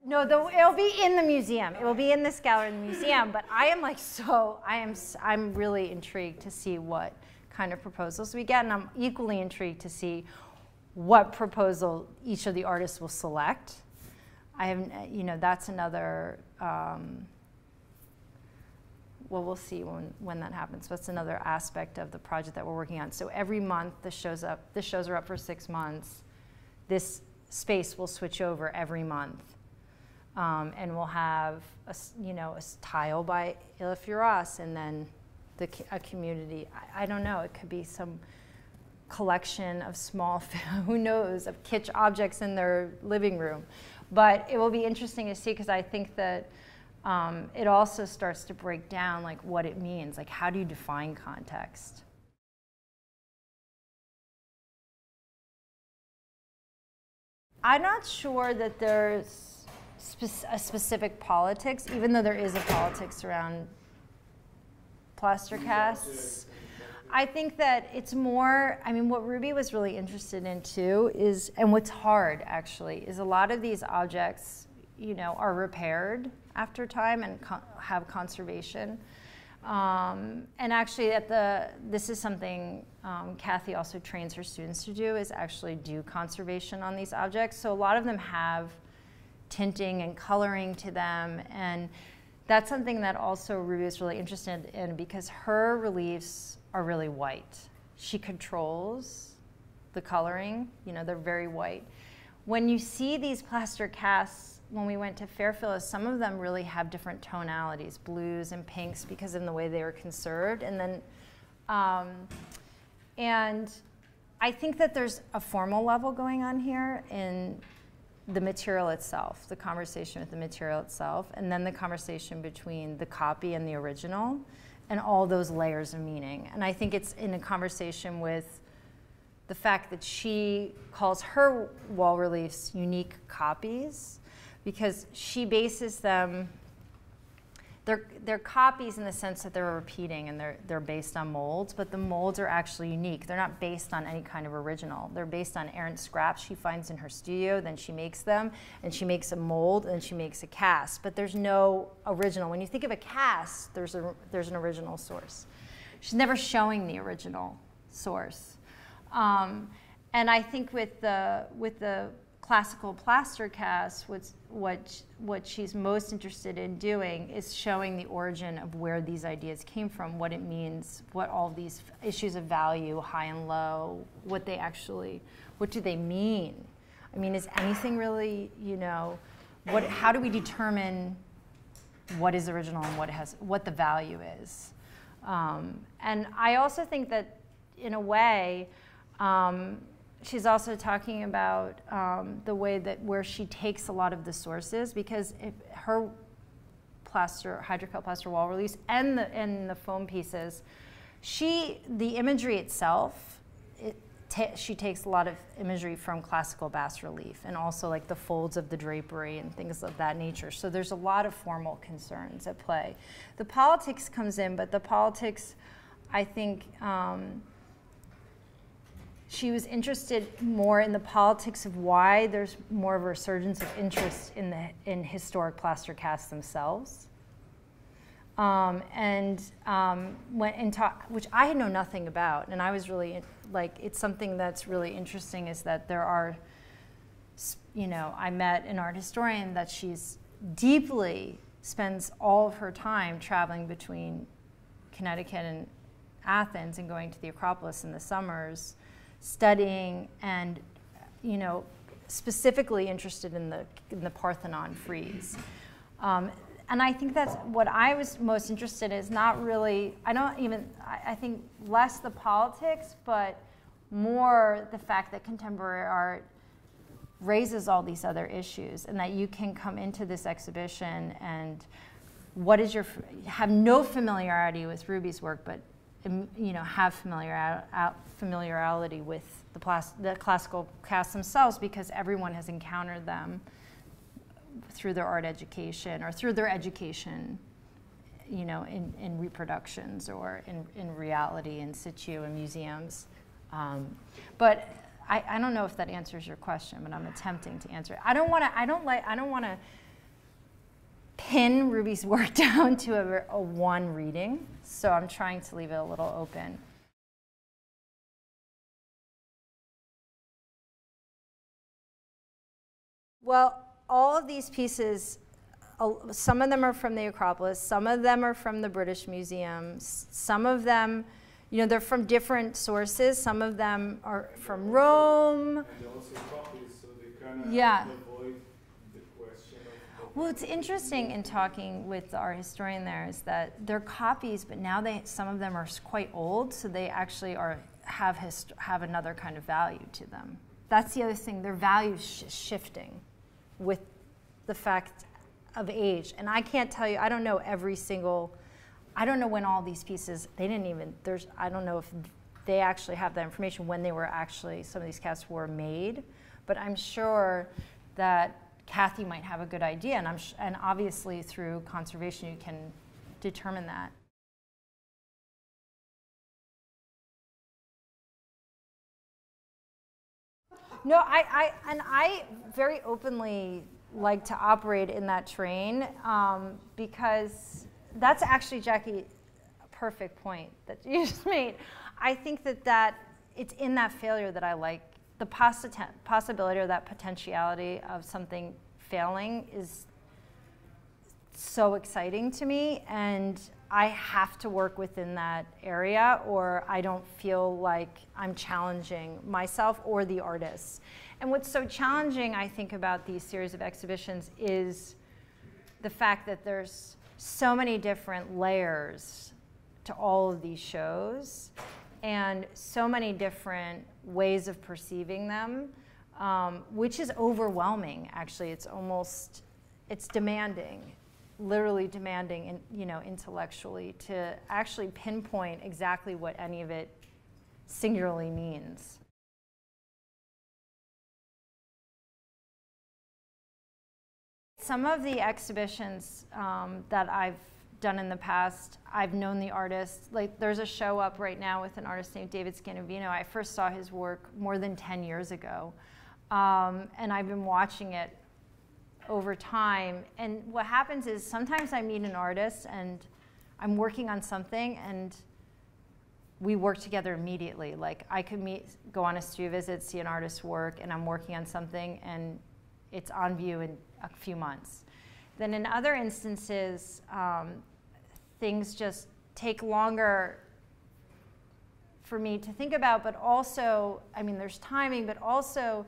No, it'll be in the museum. It will be in this gallery in the museum, but I am like I'm really intrigued to see what kind of proposals we get, and I'm equally intrigued to see what proposal each of the artists will select. well, we'll see when that happens. That's another aspect of the project that we're working on. So every month the shows are up for 6 months. This space will switch over every month. And we'll have a tile by Ila Firas, and then a community. I don't know, it could be some collection of small, who knows, of kitsch objects in their living room. But it will be interesting to see, because I think that it also starts to break down like what it means, like how do you define context? I'm not sure that there's a specific politics, even though there is a politics around plaster casts. I think that it's more, I mean, what Ruby was really interested in too is, and what's hard actually, is a lot of these objects, are repaired after time and have conservation. And actually this is something Kathy also trains her students to do, is actually do conservation on these objects. So a lot of them have tinting and coloring to them, and that's something that also Ruby is really interested in, because her reliefs are really white. She controls the coloring, they're very white. When you see these plaster casts, when we went to Fairfield, some of them really have different tonalities, blues and pinks, because of the way they were conserved. And then, and I think that there's a formal level going on here in the material itself, the conversation with the material itself, and then the conversation between the copy and the original, and all those layers of meaning. And I think it's in a conversation with the fact that she calls her wall reliefs unique copies, because she bases them, they're copies in the sense that they're repeating and they're based on molds, but the molds are actually unique. They're not based on any kind of original. They're based on errant scraps she finds in her studio, then she makes them, and she makes a mold, and she makes a cast, but there's no original. When you think of a cast, there's an original source. She's never showing the original source. And I think with the classical plaster cast, what she's most interested in doing is showing the origin of where these ideas came from, what it means, what all these issues of value, high and low, what do they mean? I mean, is anything really, how do we determine what is original and what the value is? And I also think that, in a way, she's also talking about the way that where she takes a lot of the sources, because her hydrocal plaster wall reliefs and the foam pieces, the imagery itself, she takes a lot of imagery from classical bas relief, and also like the folds of the drapery and things of that nature. So there's a lot of formal concerns at play. The politics comes in, but the politics, I think, she was interested more in the politics of why there's more of a resurgence of interest in historic plaster casts themselves. Which I know nothing about, and I was really, it's something that's really interesting, is that there are, I met an art historian that she's spends all of her time traveling between Connecticut and Athens and going to the Acropolis in the summers, studying and, specifically interested in the Parthenon frieze. And I think that's what I was most interested in, is not really, I think less the politics, but more the fact that contemporary art raises all these other issues, and that you can come into this exhibition and have no familiarity with Ruby's work, but have familiarity with the classical casts themselves, because everyone has encountered them through their art education, or through their education, in reproductions, or in reality, in situ, in museums. But I don't know if that answers your question, but I'm attempting to answer it. I don't want to pin Ruby's work down to a one reading, so I'm trying to leave it a little open. Well, all of these pieces some of them are from the Acropolis, some of them are from the British Museum, some of them, you know, they're from different sources, some of them are from Rome. And also copies, so they kind of Yeah. avoid the question of... Well, it's interesting in talking with our historian there is that they're copies, but now some of them are quite old, so they actually have another kind of value to them. That's the other thing, their value shifting with the fact of age. And I can't tell you, I don't know I don't know when all these pieces, I don't know if they actually have that information when they were actually, some of these casts were made, but I'm sure that Kathy might have a good idea, and obviously through conservation you can determine that. No, I very openly like to operate in that train because that's actually, Jackie, a perfect point that you just made. I think that it's in that failure that I like the possibility or that potentiality of something failing is so exciting to me, and I have to work within that area or I don't feel like I'm challenging myself or the artists. And what's so challenging, I think, about these series of exhibitions is the fact that there's so many different layers to all of these shows and so many different ways of perceiving them, which is overwhelming, actually. It's demanding, literally demanding, intellectually, to actually pinpoint exactly what any of it singularly means. Some of the exhibitions that I've done in the past, I've known the artist. Like, there's a show up right now with an artist named David Scanavino. I first saw his work more than 10 years ago, and I've been watching it over time. And what happens is sometimes I meet an artist and I'm working on something and we work together immediately. Like, I could go on a studio visit, see an artist's work, and I'm working on something and it's on view in a few months. Then in other instances, things just take longer for me to think about, but also, I mean, there's timing, but also,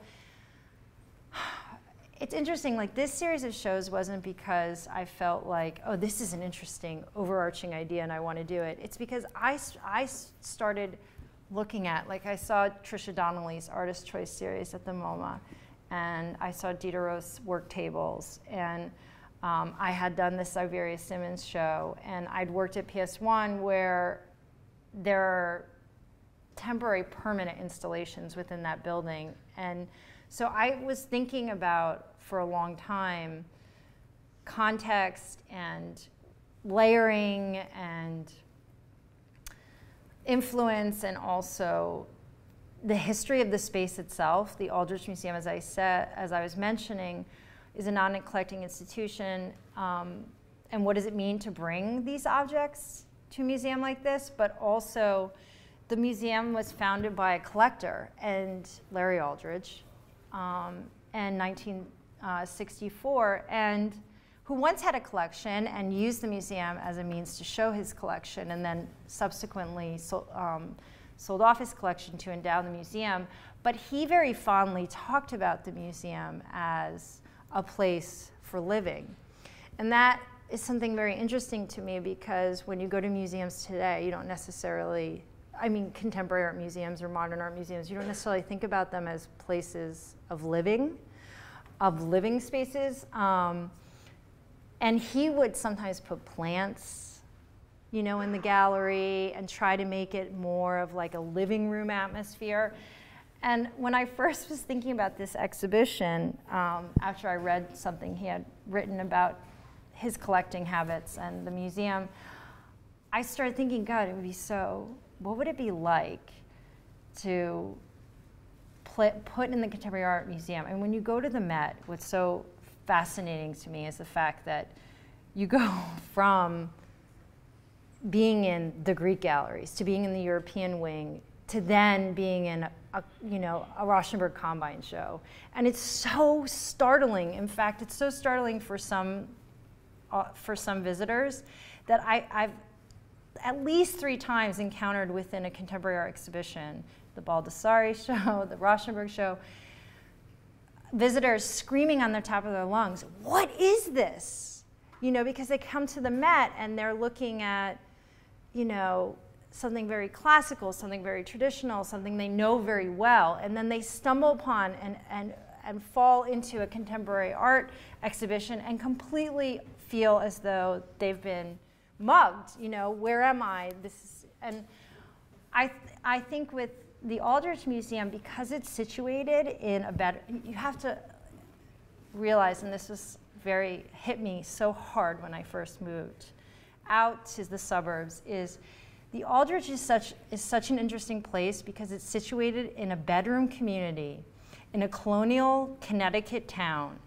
it's interesting, like this series of shows wasn't because I felt like, oh, this is an interesting overarching idea and I want to do it. It's because I started looking at, like I saw Trisha Donnelly's Artist Choice series at the MoMA, and I saw Diderot's work tables, and I had done the Siberius Simmons show, and I'd worked at PS1 where there are temporary permanent installations within that building. And so I was thinking about, for a long time, context and layering and influence, and also the history of the space itself. The Aldrich Museum, as I was mentioning, is a non-collecting institution, and what does it mean to bring these objects to a museum like this? But also, the museum was founded by a collector, and Larry Aldrich, in 1964, and who once had a collection and used the museum as a means to show his collection, and then subsequently sold off his collection to endow the museum. But he very fondly talked about the museum as a place for living. And that is something very interesting to me, because when you go to museums today, you don't necessarily, I mean, contemporary art museums or modern art museums, you don't necessarily think about them as places of living spaces. And he would sometimes put plants, in the gallery and try to make it more of like a living room atmosphere. And when I first was thinking about this exhibition, after I read something he had written about his collecting habits and the museum, I started thinking, God, what would it be like to put in the Contemporary Art Museum? And when you go to the Met, what's so fascinating to me is the fact that you go from being in the Greek galleries to being in the European wing to then being in a Rauschenberg Combine show. And it's so startling. In fact, it's so startling for some for some visitors that I've at least 3 times encountered within a contemporary art exhibition, the Baldessari show, the Rauschenberg show, visitors screaming on the top of their lungs, "What is this?" You know, because they come to the Met and they're looking at, you know, something very classical, something very traditional, something they know very well, and then they stumble upon and fall into a contemporary art exhibition and completely feel as though they've been mugged. You know, where am I? And I think with the Aldrich Museum, because it's situated in a better, you have to realize, and this was hit me so hard when I first moved out to the suburbs, is the Aldrich is such an interesting place because it's situated in a bedroom community in a colonial Connecticut town.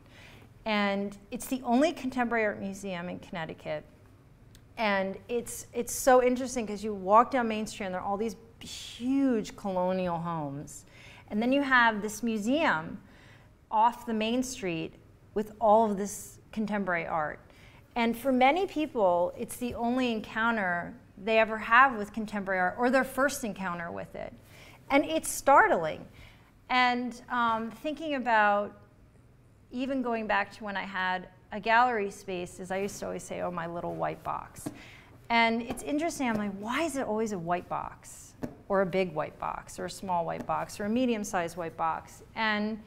And it's the only contemporary art museum in Connecticut. And it's so interesting because you walk down Main Street and there are all these huge colonial homes. And then you have this museum off the Main Street with all of this contemporary art. And for many people, it's the only encounter they ever have with contemporary art, or their first encounter with it. And it's startling. And thinking about even going back to when I had a gallery space, as I used to always say, oh, my little white box. And it's interesting, I'm like, why is it always a white box, or a big white box, or a small white box, or a medium-sized white box? And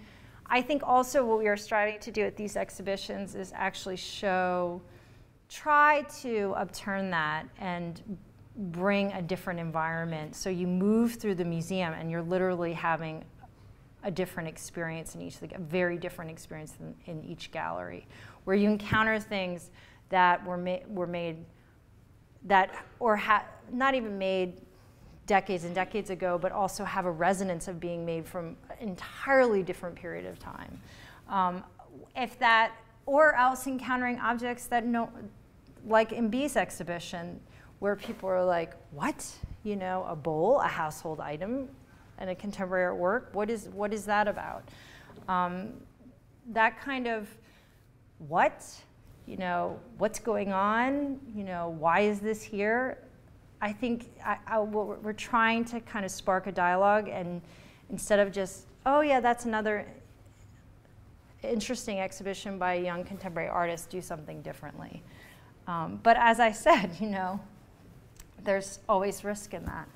I think also what we are striving to do at these exhibitions is actually try to upturn that and bring a different environment. So you move through the museum and you're literally having a different experience in each, a very different experience in each gallery, where you encounter things that were made not even made decades and decades ago, but also have a resonance of being made from an entirely different period of time. Or else encountering objects that like in B's exhibition, where people are like, what? You know, a bowl, a household item, and a contemporary art work? What is that about? That kind of, what? You know, what's going on? You know, why is this here? I think we're trying to kind of spark a dialogue, and instead of just, oh yeah, that's another interesting exhibition by a young contemporary artist, do something differently. But as I said, you know, there's always risk in that.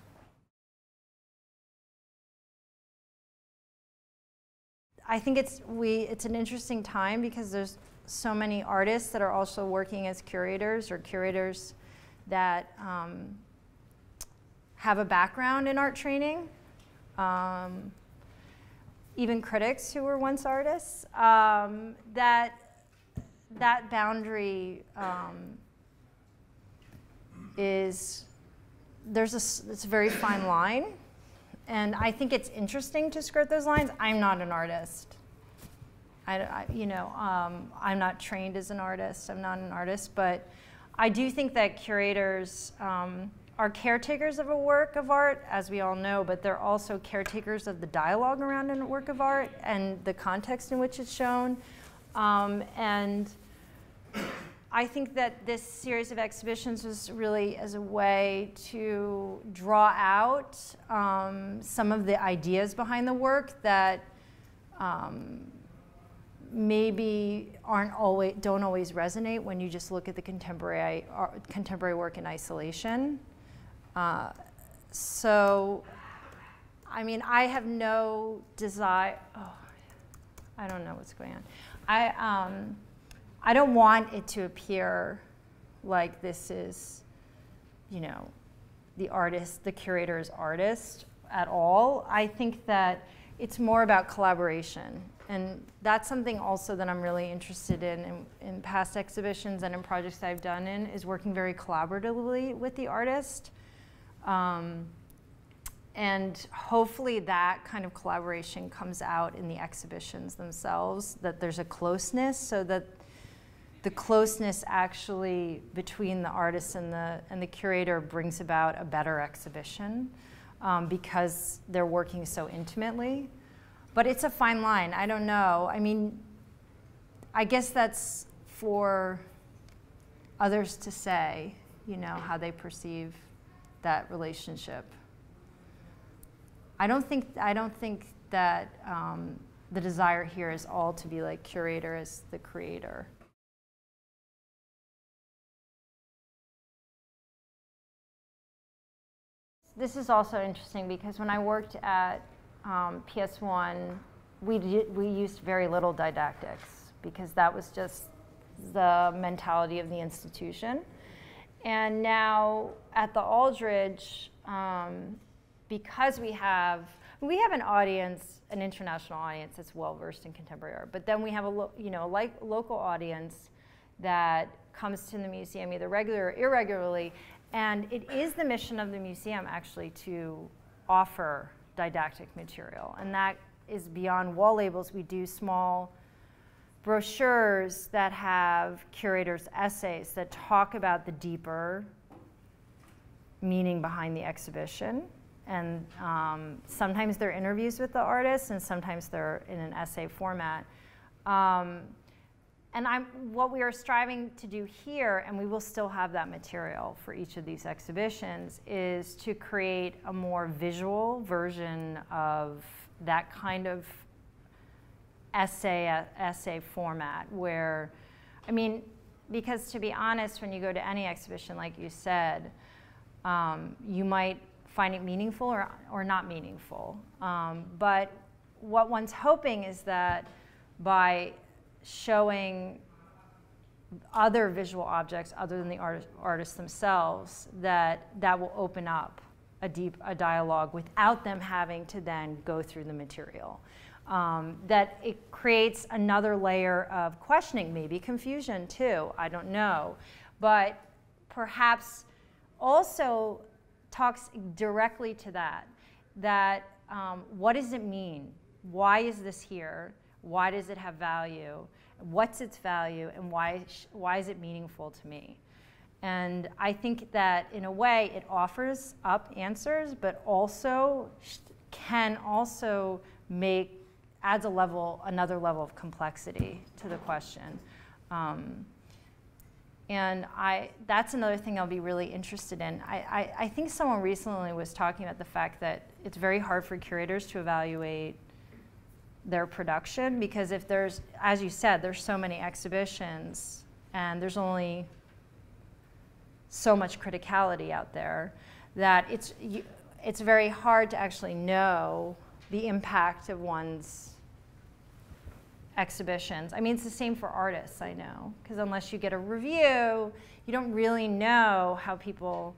I think it's an interesting time because there's so many artists that are also working as curators, or curators that have a background in art training. Even critics who were once artists, that boundary it's a very fine line, and I think it's interesting to skirt those lines. I'm not an artist. I'm not trained as an artist. I'm not an artist, but I do think that curators are caretakers of a work of art, as we all know, but they're also caretakers of the dialogue around a work of art and the context in which it's shown. And I think that this series of exhibitions was really as a way to draw out some of the ideas behind the work that maybe don't always resonate when you just look at the contemporary work in isolation. So, I mean, I have no desire. Oh, I don't know what's going on. I don't want it to appear like this is, you know, the curator's artist at all. I think that it's more about collaboration. And that's something also that I'm really interested in past exhibitions and in projects that I've done is working very collaboratively with the artist. And hopefully that kind of collaboration comes out in the exhibitions themselves, that there's a closeness, so that the closeness actually between the artist and the curator brings about a better exhibition because they're working so intimately. But it's a fine line. I don't know. I mean, I guess that's for others to say, you know, how they perceive that relationship. I don't think that the desire here is all to be like curator as the creator. This is also interesting because when I worked at PS1, we used very little didactics because that was just the mentality of the institution. And now at the Aldrich, because we have an audience, an international audience that's well versed in contemporary art, but then we have a local audience that comes to the museum either regular or irregularly, and it is the mission of the museum actually to offer didactic material, and that is beyond wall labels. We do small brochures that have curators' essays that talk about the deeper meaning behind the exhibition. And sometimes they're interviews with the artists, and sometimes they're in an essay format. And what we are striving to do here, and we will still have that material for each of these exhibitions, is to create a more visual version of that kind of essay format where, I mean, because to be honest, when you go to any exhibition, like you said, you might find it meaningful or not meaningful. But what one's hoping is that by showing other visual objects other than the artists themselves, that will open up a dialogue without them having to then go through the material. That it creates another layer of questioning, maybe confusion too, I don't know. But perhaps also talks directly to that what does it mean? Why is this here? Why does it have value? What's its value, and why is it meaningful to me? And I think that in a way it offers up answers, but also can also adds another level of complexity to the question. And that's another thing I'll be really interested in. I think someone recently was talking about the fact that it's very hard for curators to evaluate their production because if there's, as you said, there's so many exhibitions and there's only so much criticality out there that it's very hard to actually know the impact of one's exhibitions. I mean, it's the same for artists, I know, because unless you get a review, you don't really know how people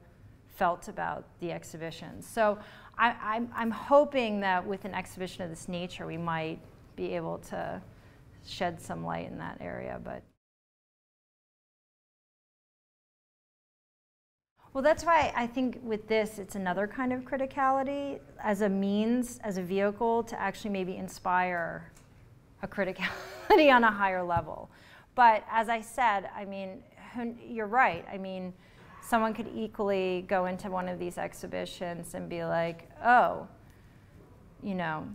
felt about the exhibitions. So I'm hoping that with an exhibition of this nature, we might be able to shed some light in that area. But well, that's why I think with this, it's another kind of criticality as a means, as a vehicle to actually maybe inspire a criticality on a higher level. But as I said, I mean, you're right. I mean, someone could equally go into one of these exhibitions and be like, oh, you know,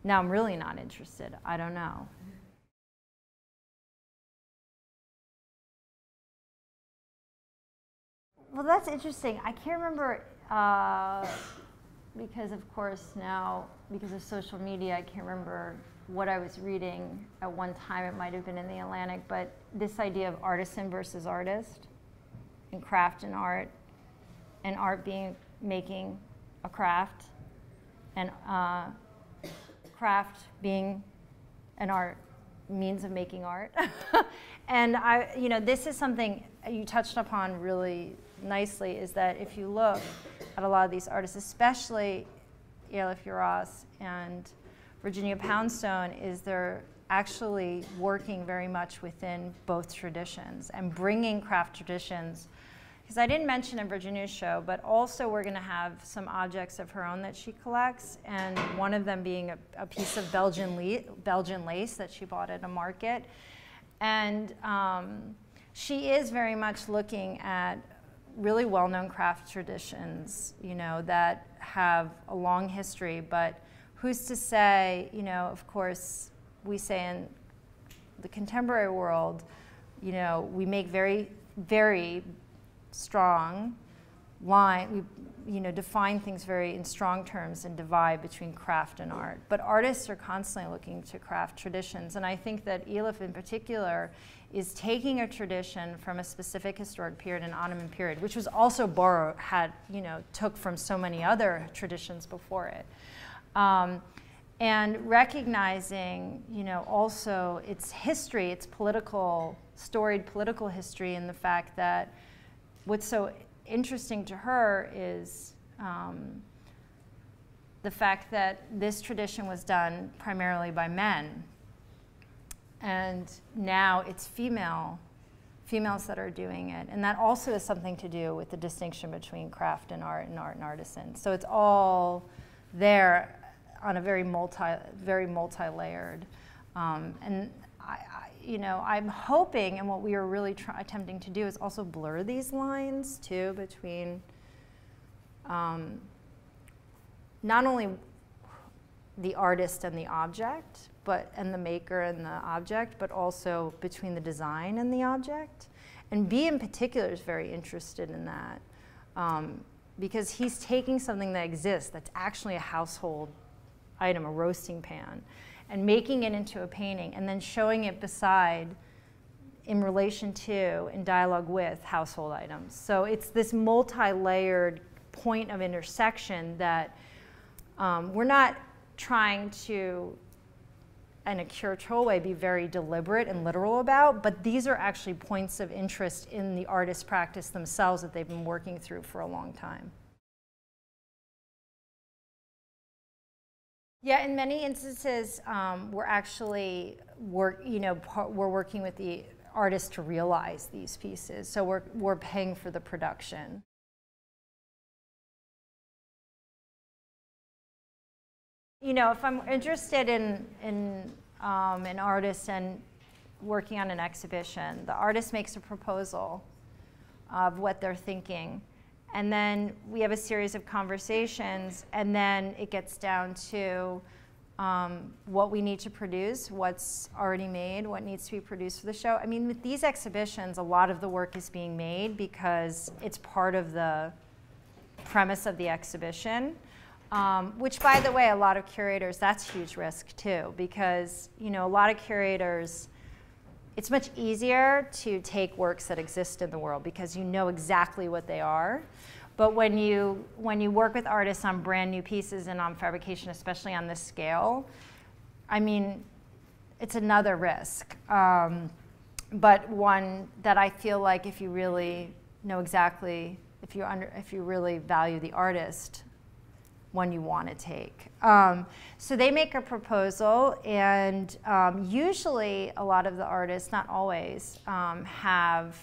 now I'm really not interested. I don't know. Well, that's interesting. I can't remember, because of course now, because of social media, I can't remember what I was reading at one time. It might have been in the Atlantic, but this idea of artisan versus artist, and craft and art being making a craft, and craft being an art means of making art. And this is something you touched upon really nicely, is that if you look at a lot of these artists, especially Eilif Uras and Virginia Poundstone, is they're actually working very much within both traditions and bringing craft traditions. Because I didn't mention in Virginia's show, but also we're going to have some objects of her own that she collects, and one of them being a piece of Belgian lace that she bought at a market. And she is very much looking at really well-known craft traditions, that have a long history, but who's to say, of course, we say in the contemporary world, we make very very strong line. We define things very in strong terms and divide between craft and art. But artists are constantly looking to craft traditions. And I think that Elif in particular is taking a tradition from a specific historic period, an Ottoman period, which was also borrowed, took from so many other traditions before it. And recognizing, also its history, its storied political history, and the fact that what's so interesting to her is the fact that this tradition was done primarily by men. And now it's females that are doing it. And that also has something to do with the distinction between craft and art and artisan. So it's all there on a very multi-layered. And I'm hoping, and what we are really attempting to do is also blur these lines too between not only the artist and the object, and the maker and the object, but also between the design and the object. And B in particular is very interested in that because he's taking something that exists that's actually a household item, a roasting pan, and making it into a painting and then showing it beside, in relation to, in dialogue with household items. So it's this multi-layered point of intersection that we're not trying to, in a curatorial way, be very deliberate and literal about, but these are actually points of interest in the artist practice themselves that they've been working through for a long time. Yeah, in many instances, we're actually we're working with the artist to realize these pieces. So we're paying for the production. If I'm interested in an artist and working on an exhibition, the artist makes a proposal of what they're thinking. And then we have a series of conversations, and then it gets down to what we need to produce, what's already made, what needs to be produced for the show. I mean, with these exhibitions, a lot of the work is being made because it's part of the premise of the exhibition, which, by the way, a lot of curators, that's huge risk too, because a lot of curators, it's much easier to take works that exist in the world because you know exactly what they are. But when you work with artists on brand new pieces and on fabrication, especially on this scale, I mean, it's another risk. But one that I feel like if you really know exactly, if you really value the artist, one you want to take. So they make a proposal, and usually a lot of the artists, not always, have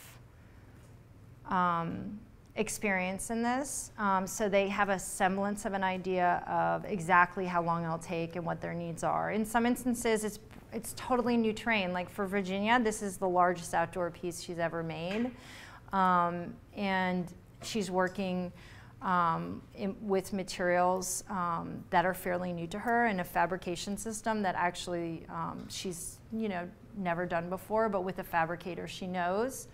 experience in this. So they have a semblance of an idea of exactly how long it'll take and what their needs are. In some instances, it's totally new terrain. Like for Virginia, this is the largest outdoor piece she's ever made. And she's working with materials that are fairly new to her in a fabrication system that actually she's never done before, but with a fabricator she knows.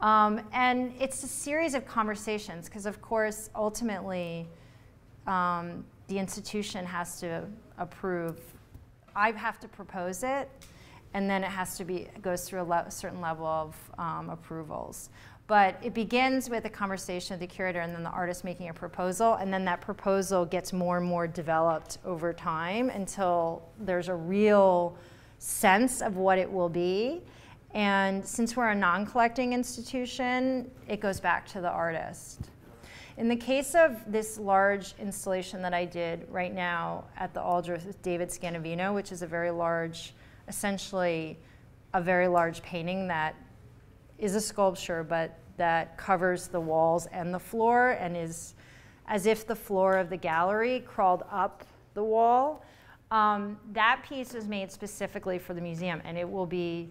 And it's a series of conversations because, of course, ultimately the institution has to approve. I have to propose it, and then it goes through a certain level of approvals. But it begins with a conversation with the curator and then the artist making a proposal, and then that proposal gets more and more developed over time until there's a real sense of what it will be. And since we're a non-collecting institution, it goes back to the artist. In the case of this large installation that I did right now at the Aldrich with David Scandavino, which is a very large, essentially a very large painting that is a sculpture, but that covers the walls and the floor and is as if the floor of the gallery crawled up the wall. That piece was made specifically for the museum, and it will be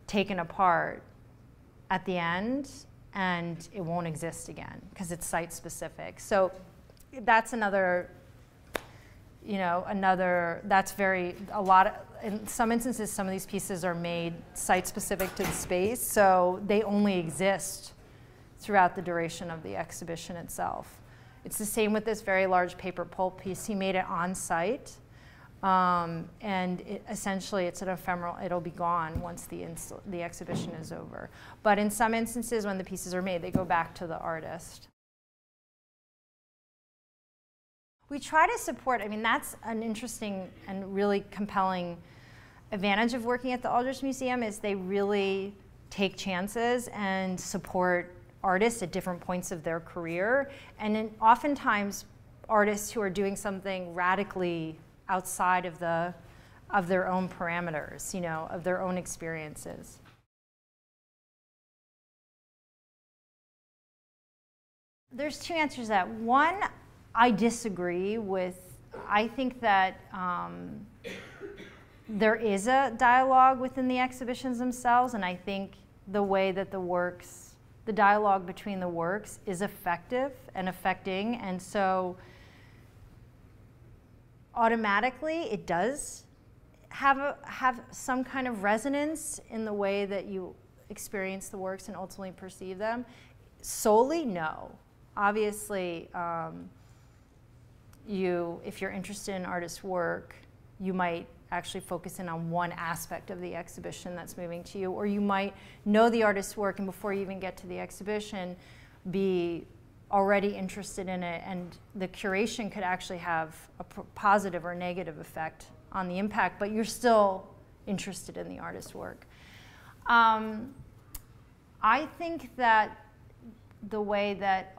taken apart at the end, and it won't exist again because it's site specific. So that's another you know, in some instances, some of these pieces are made site-specific to the space, so they only exist throughout the duration of the exhibition itself. It's the same with this very large paper pulp piece. He made it on site, and essentially it's an ephemeral, it'll be gone once the exhibition is over. But in some instances, when the pieces are made, they go back to the artist. We try to support, I mean, that's an interesting and really compelling advantage of working at the Aldrich Museum, is they really take chances and support artists at different points of their career, and then oftentimes artists who are doing something radically outside of their own parameters, you know, of their own experiences. There's two answers to that. One, I disagree with, I think that there is a dialogue within the exhibitions themselves, and I think the way that the dialogue between the works is effective and affecting, and so automatically it does have some kind of resonance in the way that you experience the works and ultimately perceive them. Solely, no. Obviously, if you're interested in artist's work, you might actually focus in on one aspect of the exhibition that's moving to you, or you might know the artist's work and before you even get to the exhibition be already interested in it, and the curation could actually have a positive or negative effect on the impact, but you're still interested in the artist's work. I think that the way that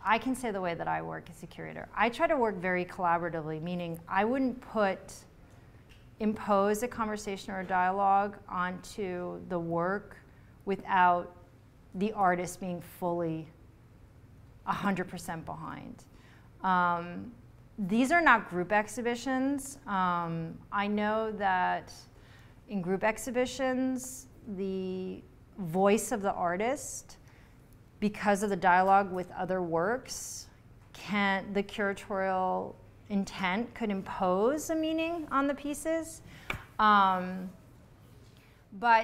I can say the way that I work as a curator, I try to work very collaboratively, meaning I wouldn't impose a conversation or a dialogue onto the work without the artist being fully 100% behind. These are not group exhibitions. I know that in group exhibitions, the voice of the artist, because of the dialogue with other works, the curatorial intent could impose a meaning on the pieces. But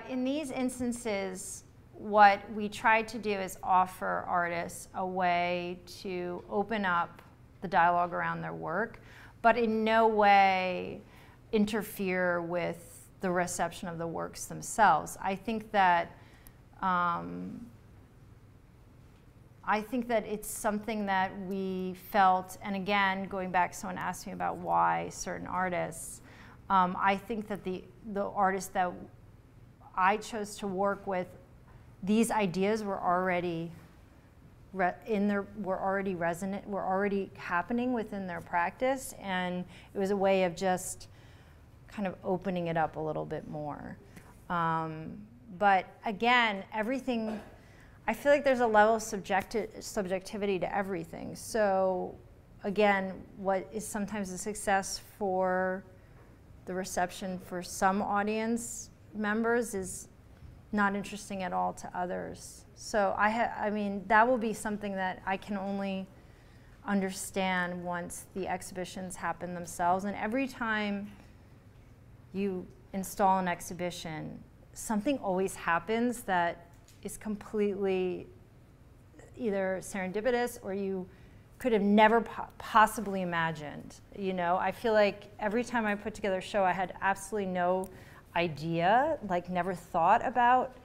in these instances, what we tried to do is offer artists a way to open up the dialogue around their work, but in no way interfere with the reception of the works themselves. I think that it's something that we felt, and again, going back, someone asked me about why certain artists. I think that the artists that I chose to work with, these ideas were already resonant, were already happening within their practice, and it was a way of just kind of opening it up a little bit more. But again, everything, I feel like there's a level of subjectivity to everything. So again, what is sometimes a success for the reception for some audience members is not interesting at all to others. So I mean, that will be something that I can only understand once the exhibitions happen themselves. And every time you install an exhibition, something always happens that is completely either serendipitous or you could have never possibly imagined. You know, I feel like every time I put together a show, I had absolutely no idea, like never thought about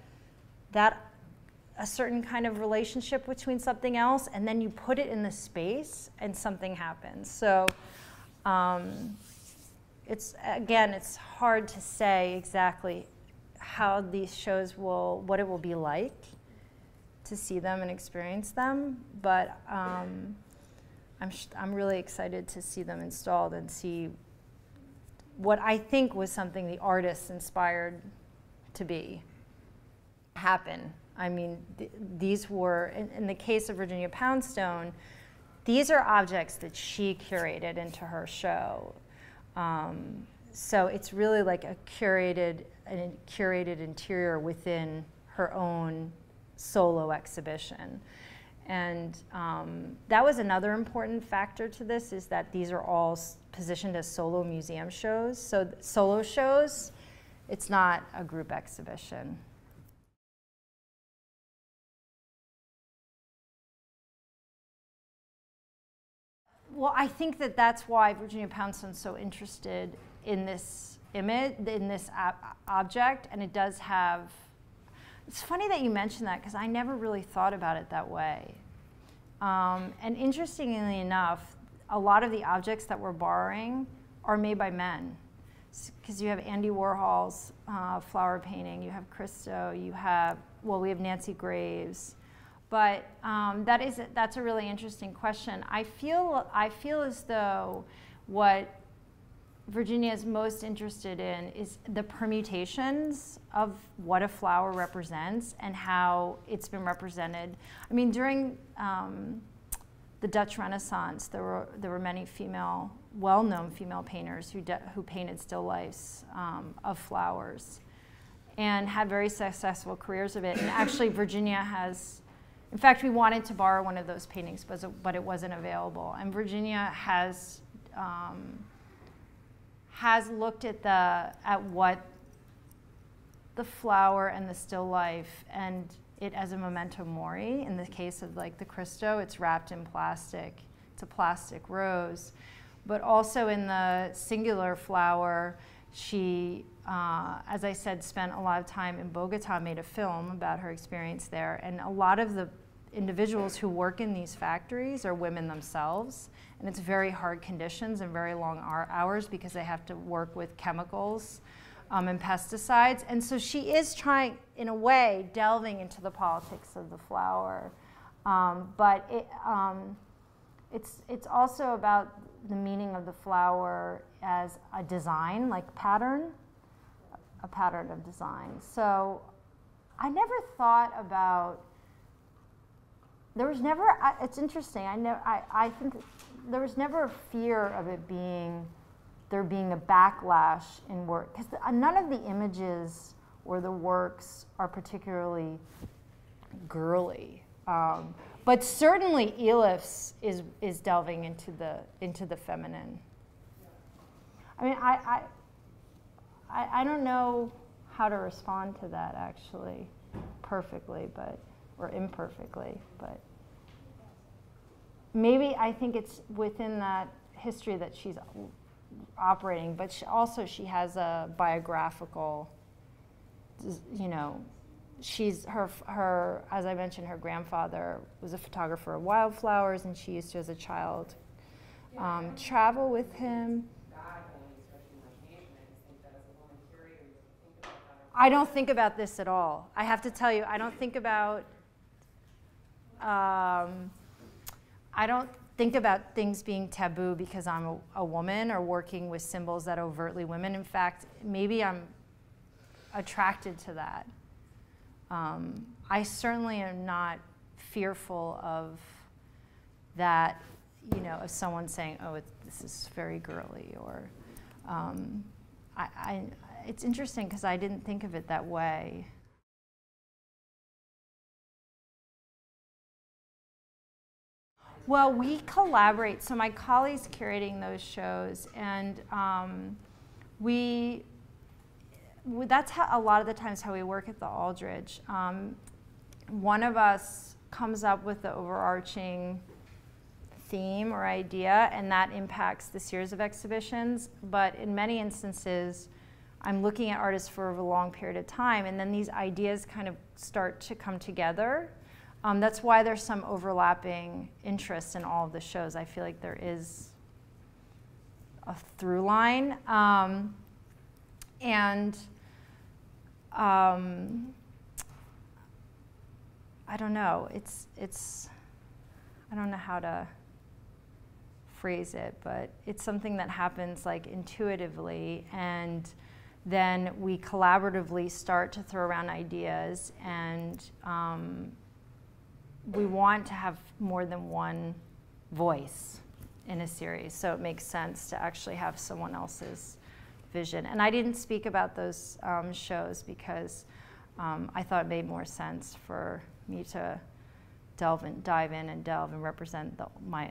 that, a certain kind of relationship between something else, and then you put it in the space and something happens. So it's hard to say exactly how these shows what it will be like to see them and experience them, but I'm really excited to see them installed and see what I think was something the artists inspired to happen. I mean, these were, in the case of Virginia Poundstone, these are objects that she curated into her show. So it's really like a curated interior within her own solo exhibition. And that was another important factor to this, is that these are all positioned as solo museum shows. So solo shows, it's not a group exhibition. Well, I think that that's why Virginia Poundstone's so interested in this image, in this object, and it does have, it's funny that you mentioned that because I never really thought about it that way. And interestingly enough, a lot of the objects that we're borrowing are made by men. Because you have Andy Warhol's flower painting, you have Christo, you have, well, we have Nancy Graves. But that's a really interesting question. I feel as though what Virginia is most interested in is the permutations of what a flower represents and how it's been represented. I mean, during the Dutch Renaissance, there were many well-known female painters who painted still lifes of flowers and had very successful careers of it. And actually, Virginia has, in fact, we wanted to borrow one of those paintings, but it wasn't available. And Virginia has looked at what the flower and the still life and it as a memento mori. In the case of like the Christo, it's wrapped in plastic. It's a plastic rose. But also in the singular flower, she, as I said, spent a lot of time in Bogota, made a film about her experience there. And a lot of the individuals who work in these factories are women themselves. And it's very hard conditions and very long hours because they have to work with chemicals and pesticides. And so she is trying, in a way, delving into the politics of the flower. But it's also about the meaning of the flower as a design, like pattern, a pattern of design. So I never thought about, there was never, it's interesting, I think there was never a fear of it being, there being a backlash in work, because none of the images or the works are particularly girly. But certainly Elif's is delving into the feminine. I mean, I don't know how to respond to that actually perfectly, or imperfectly, but maybe I think it's within that history that she's operating, but she has a biographical, you know, her, as I mentioned, her grandfather was a photographer of wildflowers, and she used to, as a child, travel with him. I don't think about this at all. I have to tell you, I don't think about things being taboo because I'm a woman or working with symbols that are overtly women. In fact, maybe I'm attracted to that. I certainly am not fearful of that, you know, of someone saying, oh, this is very girly, or it's interesting because I didn't think of it that way. Well, we collaborate. So my colleague's curating those shows, and that's how, a lot of the times how we work at the Aldrich. One of us comes up with the overarching theme or idea, and that impacts the series of exhibitions. But in many instances, I'm looking at artists for a long period of time, and then these ideas kind of start to come together. That's why there's some overlapping interest in all of the shows. I feel like there is a through line. I don't know. I don't know how to phrase it, but it's something that happens like intuitively, and then we collaboratively start to throw around ideas, and we want to have more than one voice in a series, so it makes sense to actually have someone else's vision. And I didn't speak about those shows because I thought it made more sense for me to dive in and delve and represent my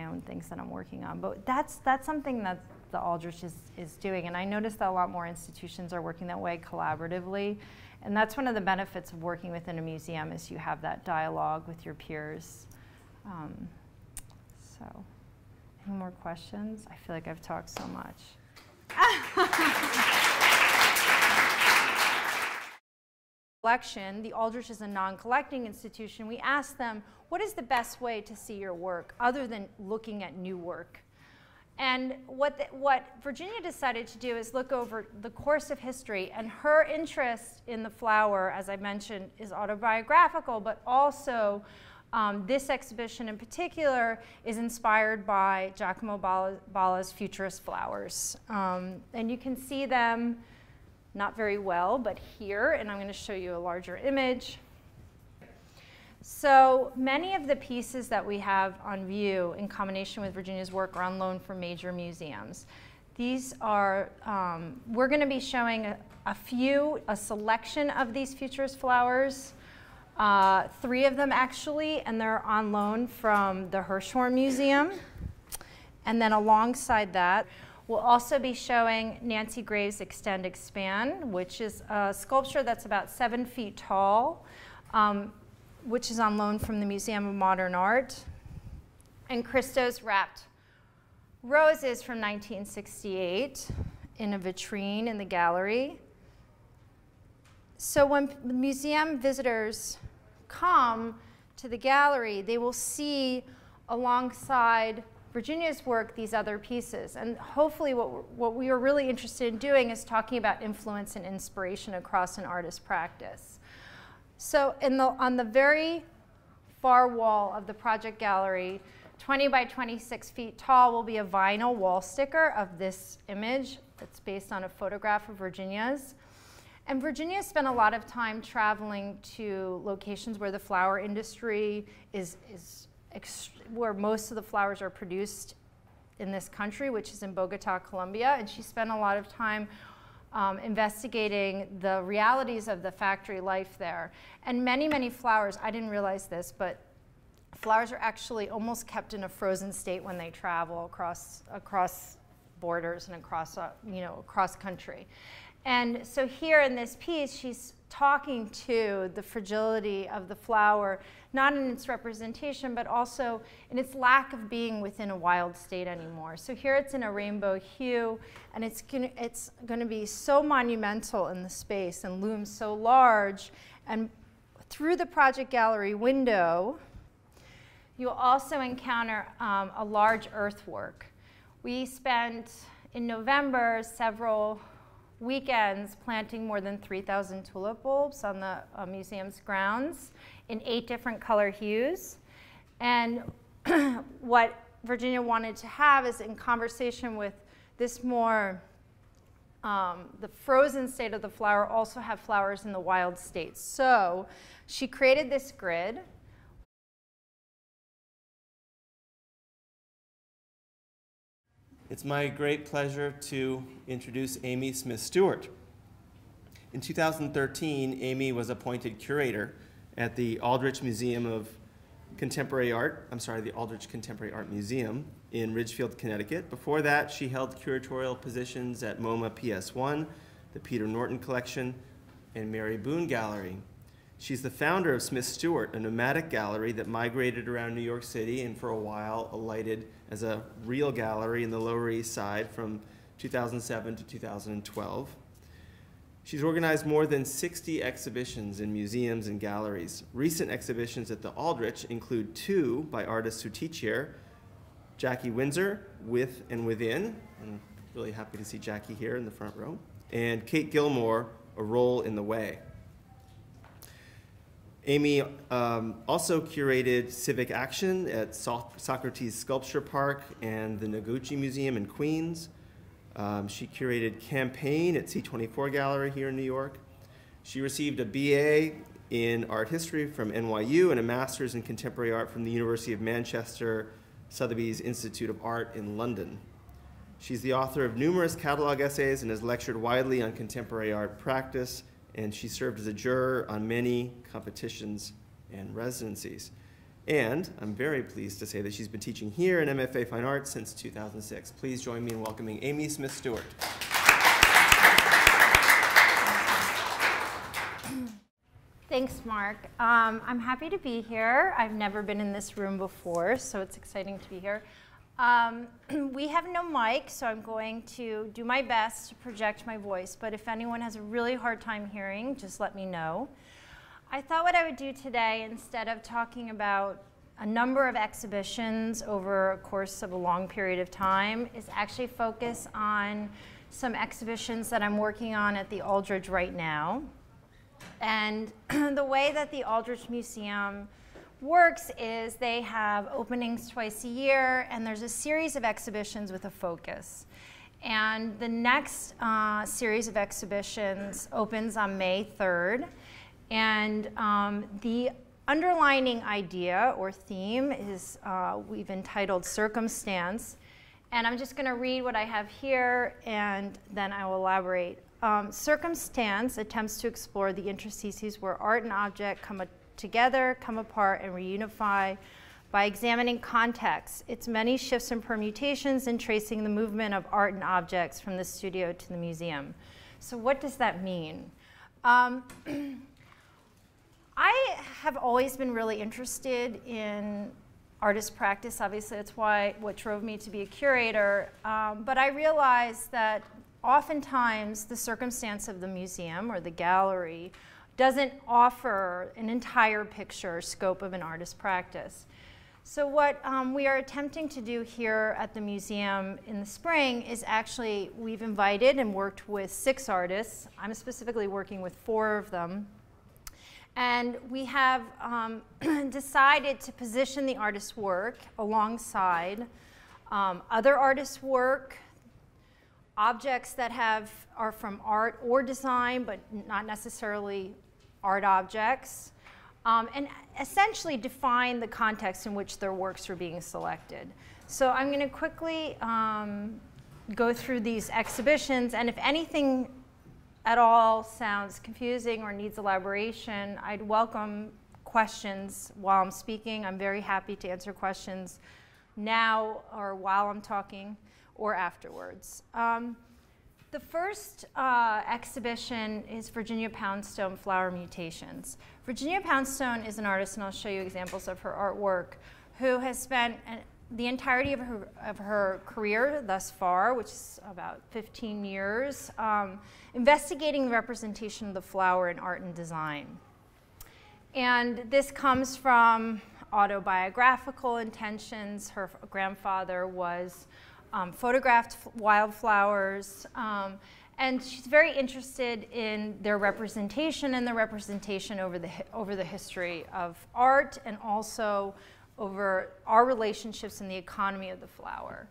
own things that I'm working on. But that's something that the Aldrich is doing, and I noticed that a lot more institutions are working that way collaboratively, and that's one of the benefits of working within a museum is you have that dialogue with your peers. So, any more questions? I feel like I've talked so much. Collection, the Aldrich is a non-collecting institution. We asked them, what is the best way to see your work other than looking at new work? And what Virginia decided to do is look over the course of history, and her interest in the flower, as I mentioned, is autobiographical, but also this exhibition in particular is inspired by Giacomo Balla's Futurist flowers. And you can see them not very well, but here, and I'm going to show you a larger image. So many of the pieces that we have on view in combination with Virginia's work are on loan from major museums. These are, we're going to be showing a selection of these Futurist flowers, 3 of them actually, and they're on loan from the Hirshhorn Museum. And then alongside that, we'll also be showing Nancy Graves' Extend Expand, which is a sculpture that's about 7 feet tall, which is on loan from the Museum of Modern Art, and Christo's Wrapped Roses from 1968 in a vitrine in the gallery. So when museum visitors come to the gallery, they will see alongside Virginia's work these other pieces. And hopefully what we are really interested in doing is talking about influence and inspiration across an artist's practice. So on the very far wall of the project gallery, 20 by 26 feet tall, will be a vinyl wall sticker of this image that's based on a photograph of Virginia's. And Virginia spent a lot of time traveling to locations where the flower industry where most of the flowers are produced in this country, which is in Bogota, Colombia. And she spent a lot of time investigating the realities of the factory life there. And many, many flowers, I didn't realize this, but flowers are actually almost kept in a frozen state when they travel across borders and across country. And so here in this piece, she's talking to the fragility of the flower, not in its representation, but also in its lack of being within a wild state anymore. So here it's in a rainbow hue, and it's going to be so monumental in the space and loom so large. And through the project gallery window, you'll also encounter a large earthwork. We spent, in November, several weekends planting more than 3,000 tulip bulbs on the museum's grounds in 8 different color hues. And what Virginia wanted to have is, in conversation with this more, the frozen state of the flower, also have flowers in the wild state. So she created this grid. It's my great pleasure to introduce Amy Smith-Stewart. In 2013, Amy was appointed curator at the Aldrich Contemporary Art Museum in Ridgefield, Connecticut. Before that, she held curatorial positions at MoMA PS1, the Peter Norton Collection, and Mary Boone Gallery. She's the founder of Smith-Stewart, a nomadic gallery that migrated around New York City and for a while alighted as a real gallery in the Lower East Side from 2007 to 2012. She's organized more than 60 exhibitions in museums and galleries. Recent exhibitions at the Aldrich include 2 by artists who teach here, Jackie Windsor, With and Within, I'm really happy to see Jackie here in the front row, and Kate Gilmore, A Role in the Way. Amy also curated Civic Action at Socrates Sculpture Park and the Noguchi Museum in Queens. She curated Campaign at C24 Gallery here in New York. She received a BA in Art History from NYU and a Master's in Contemporary Art from the University of Manchester, Sotheby's Institute of Art in London. She's the author of numerous catalog essays and has lectured widely on contemporary art practice, and she served as a juror on many competitions and residencies. And I'm very pleased to say that she's been teaching here in MFA Fine Arts since 2006. Please join me in welcoming Amy Smith-Stewart. Thanks, Mark. I'm happy to be here. I've never been in this room before, so it's exciting to be here. We have no mic, so I'm going to do my best to project my voice, but if anyone has a really hard time hearing, just let me know. I thought what I would do today, instead of talking about a number of exhibitions over a course of a long period of time, is actually focus on some exhibitions that I'm working on at the Aldrich right now. And the way that the Aldrich Museum works is they have openings twice a year, and there's a series of exhibitions with a focus. And the next series of exhibitions opens on May 3rd. And the underlining idea or theme is we've entitled Circumstance. And I'm just going to read what I have here, and then I will elaborate. Circumstance attempts to explore the interstices where art and object come together, come apart, and reunify by examining context, its many shifts and permutations, and tracing the movement of art and objects from the studio to the museum. So what does that mean? I have always been really interested in artist practice. Obviously, that's what drove me to be a curator. But I realized that oftentimes the circumstance of the museum or the gallery doesn't offer an entire picture or scope of an artist's practice. So what we are attempting to do here at the museum in the spring is actually we've invited and worked with 6 artists. I'm specifically working with 4 of them. And we have decided to position the artist's work alongside other artists' work, objects that are from art or design, but not necessarily art objects, and essentially define the context in which their works are being selected. So I'm going to quickly go through these exhibitions, and if anything at all sounds confusing or needs elaboration, I'd welcome questions while I'm speaking. I'm very happy to answer questions now or while I'm talking or afterwards. The first exhibition is Virginia Poundstone, Flower Mutations. Virginia Poundstone is an artist, and I'll show you examples of her artwork, who has spent the entirety of her career thus far, which is about 15 years, investigating the representation of the flower in art and design. And this comes from autobiographical intentions. Her grandfather was photographed wildflowers, and she's very interested in their representation and the representation over the history of art, and also over our relationships and the economy of the flower.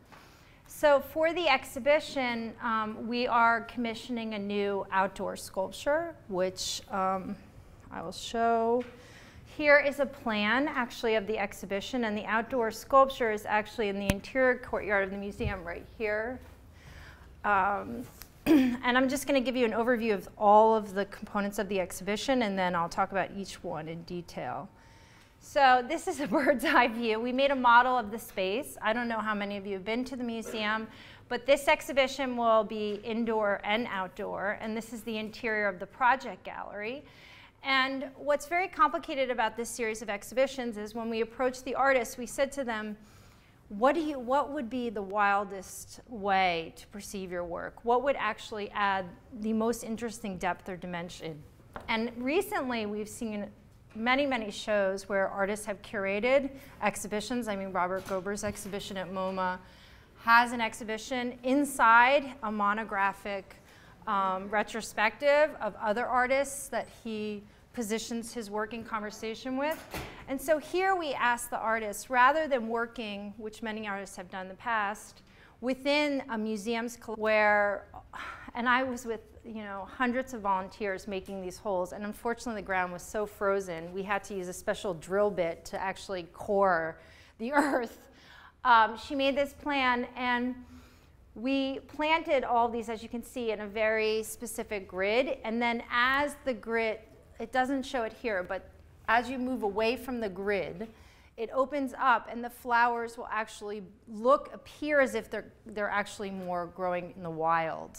So for the exhibition, we are commissioning a new outdoor sculpture, which I will show. Here is a plan, actually, of the exhibition, and the outdoor sculpture is actually in the interior courtyard of the museum right here. And I'm just going to give you an overview of all of the components of the exhibition, and then I'll talk about each one in detail. So this is a bird's eye view. We made a model of the space. I don't know how many of you have been to the museum, but this exhibition will be indoor and outdoor, and this is the interior of the project gallery. And what's very complicated about this series of exhibitions is when we approached the artists, we said to them, what would be the wildest way to perceive your work? What would actually add the most interesting depth or dimension? And recently, we've seen many, many shows where artists have curated exhibitions. I mean, Robert Gober's exhibition at MoMA has an exhibition inside a monographic retrospective of other artists that he positions his work in conversation with. And so here we ask the artists, rather than working, which many artists have done in the past, within a museum's where, and I was with hundreds of volunteers making these holes, and unfortunately the ground was so frozen, we had to use a special drill bit to actually core the earth. She made this plan, and we planted all these, as you can see, in a very specific grid, and then as the grid, it doesn't show it here, but as you move away from the grid, it opens up and the flowers will actually appear as if they're actually more growing in the wild.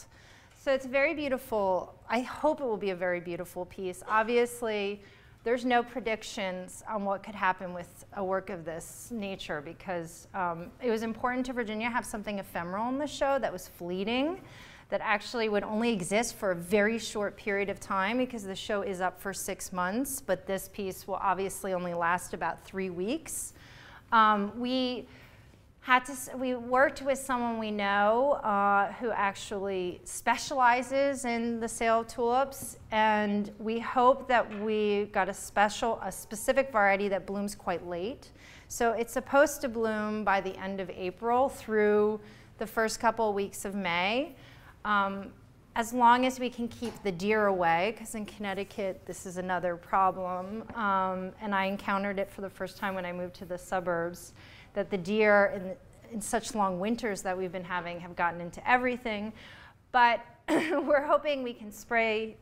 So it's very beautiful. I hope it will be a very beautiful piece. Obviously, there's no predictions on what could happen with a work of this nature because it was important to Virginia to have something ephemeral in the show that was fleeting, that actually would only exist for a very short period of time because the show is up for 6 months, but this piece will obviously only last about 3 weeks. We worked with someone we know who actually specializes in the sale of tulips, and we hope that we got a specific variety that blooms quite late. So it's supposed to bloom by the end of April through the first couple of weeks of May. As long as we can keep the deer away, because in Connecticut this is another problem, and I encountered it for the first time when I moved to the suburbs, that the deer in such long winters that we've been having have gotten into everything. But we're hoping we can spray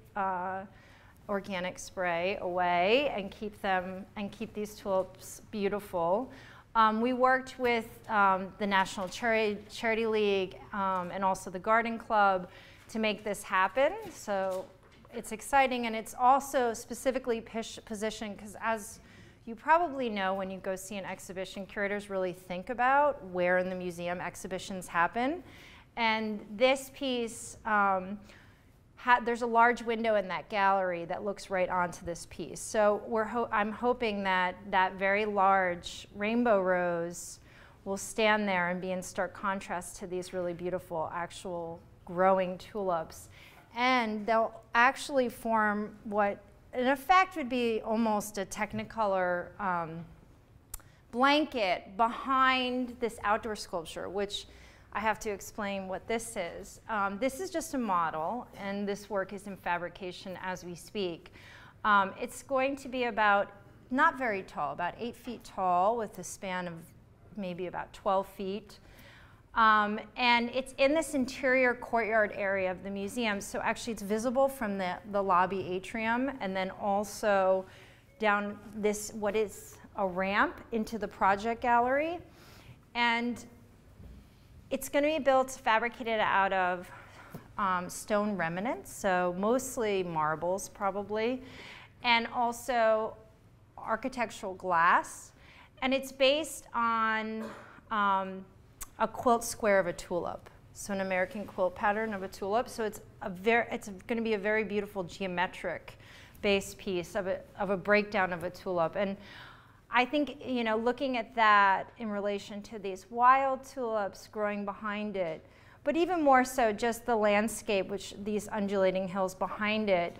organic spray away and keep these tulips beautiful. We worked with the National Charity League and also the Garden Club to make this happen. So it's exciting, and it's also specifically positioned because, as you probably know, when you go see an exhibition, curators really think about where in the museum exhibitions happen. And this piece, there's a large window in that gallery that looks right onto this piece. So I'm hoping that that very large rainbow rose will stand there and be in stark contrast to these really beautiful actual growing tulips. And they'll actually form what in effect would be almost a Technicolor blanket behind this outdoor sculpture, which I have to explain what this is. This is just a model, and this work is in fabrication as we speak. It's going to be about, not very tall, about 8 feet tall with a span of maybe about 12 feet. And it's in this interior courtyard area of the museum, so actually it's visible from the lobby atrium, and then also down this, what is a ramp into the project gallery. And it's going to be fabricated out of stone remnants, so mostly marbles probably, and also architectural glass. And it's based on a quilt square of a tulip, so an American quilt pattern of a tulip. So it's going to be a very beautiful geometric based piece of a breakdown of a tulip. And I think, you know, looking at that in relation to these wild tulips growing behind it, but even more so just the landscape, which these undulating hills behind it,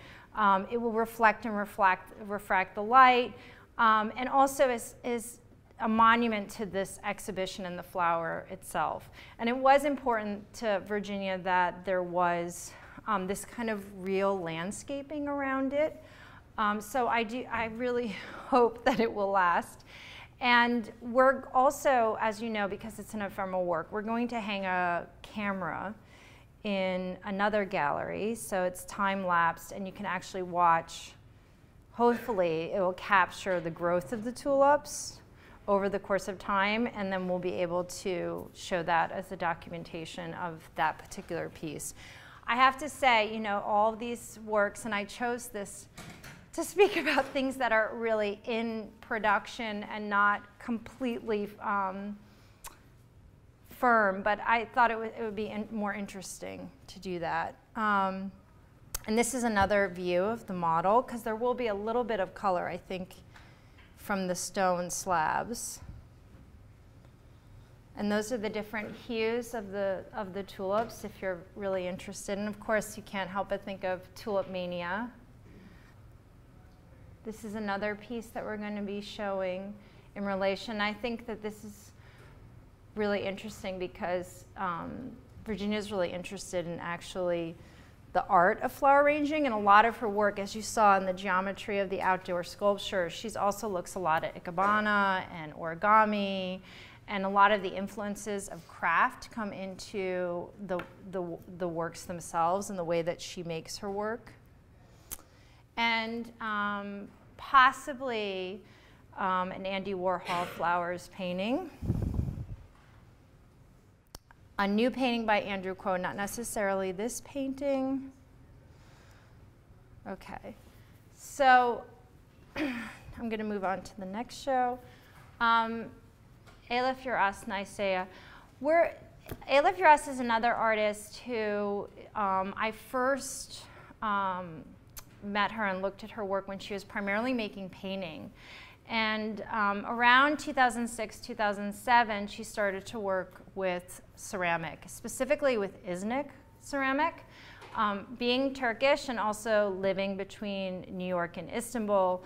it will reflect and refract the light, and also is a monument to this exhibition and the flower itself. And it was important to Virginia that there was this kind of real landscaping around it. So I really hope that it will last. And we're also, as you know, because it's an ephemeral work, we're going to hang a camera in another gallery, so it's time-lapsed, and you can actually watch, hopefully it will capture the growth of the tulips over the course of time, and then we'll be able to show that as a documentation of that particular piece. I have to say, you know, all of these works, and I chose this to speak about things that are really in production and not completely firm, but I thought it would be more interesting to do that. And this is another view of the model, because there will be a little bit of color, I think, from the stone slabs. And those are the different hues of the tulips, if you're really interested. And of course, you can't help but think of Tulip Mania. This is another piece that we're going to be showing in relation. I think that this is really interesting because Virginia is really interested in actually the art of flower arranging, and a lot of her work, as you saw in the geometry of the outdoor sculpture, she also looks a lot at ikebana and origami, and a lot of the influences of craft come into the works themselves and the way that she makes her work. And possibly an Andy Warhol flowers painting. A new painting by Andrew Crow, not necessarily this painting. Okay, so I'm going to move on to the next show. Elif Uras Naisea. Elif Uras is another artist who I first met her and looked at her work when she was primarily making painting. And around 2006, 2007, she started to work with ceramic, specifically with Iznik ceramic. Being Turkish and also living between New York and Istanbul,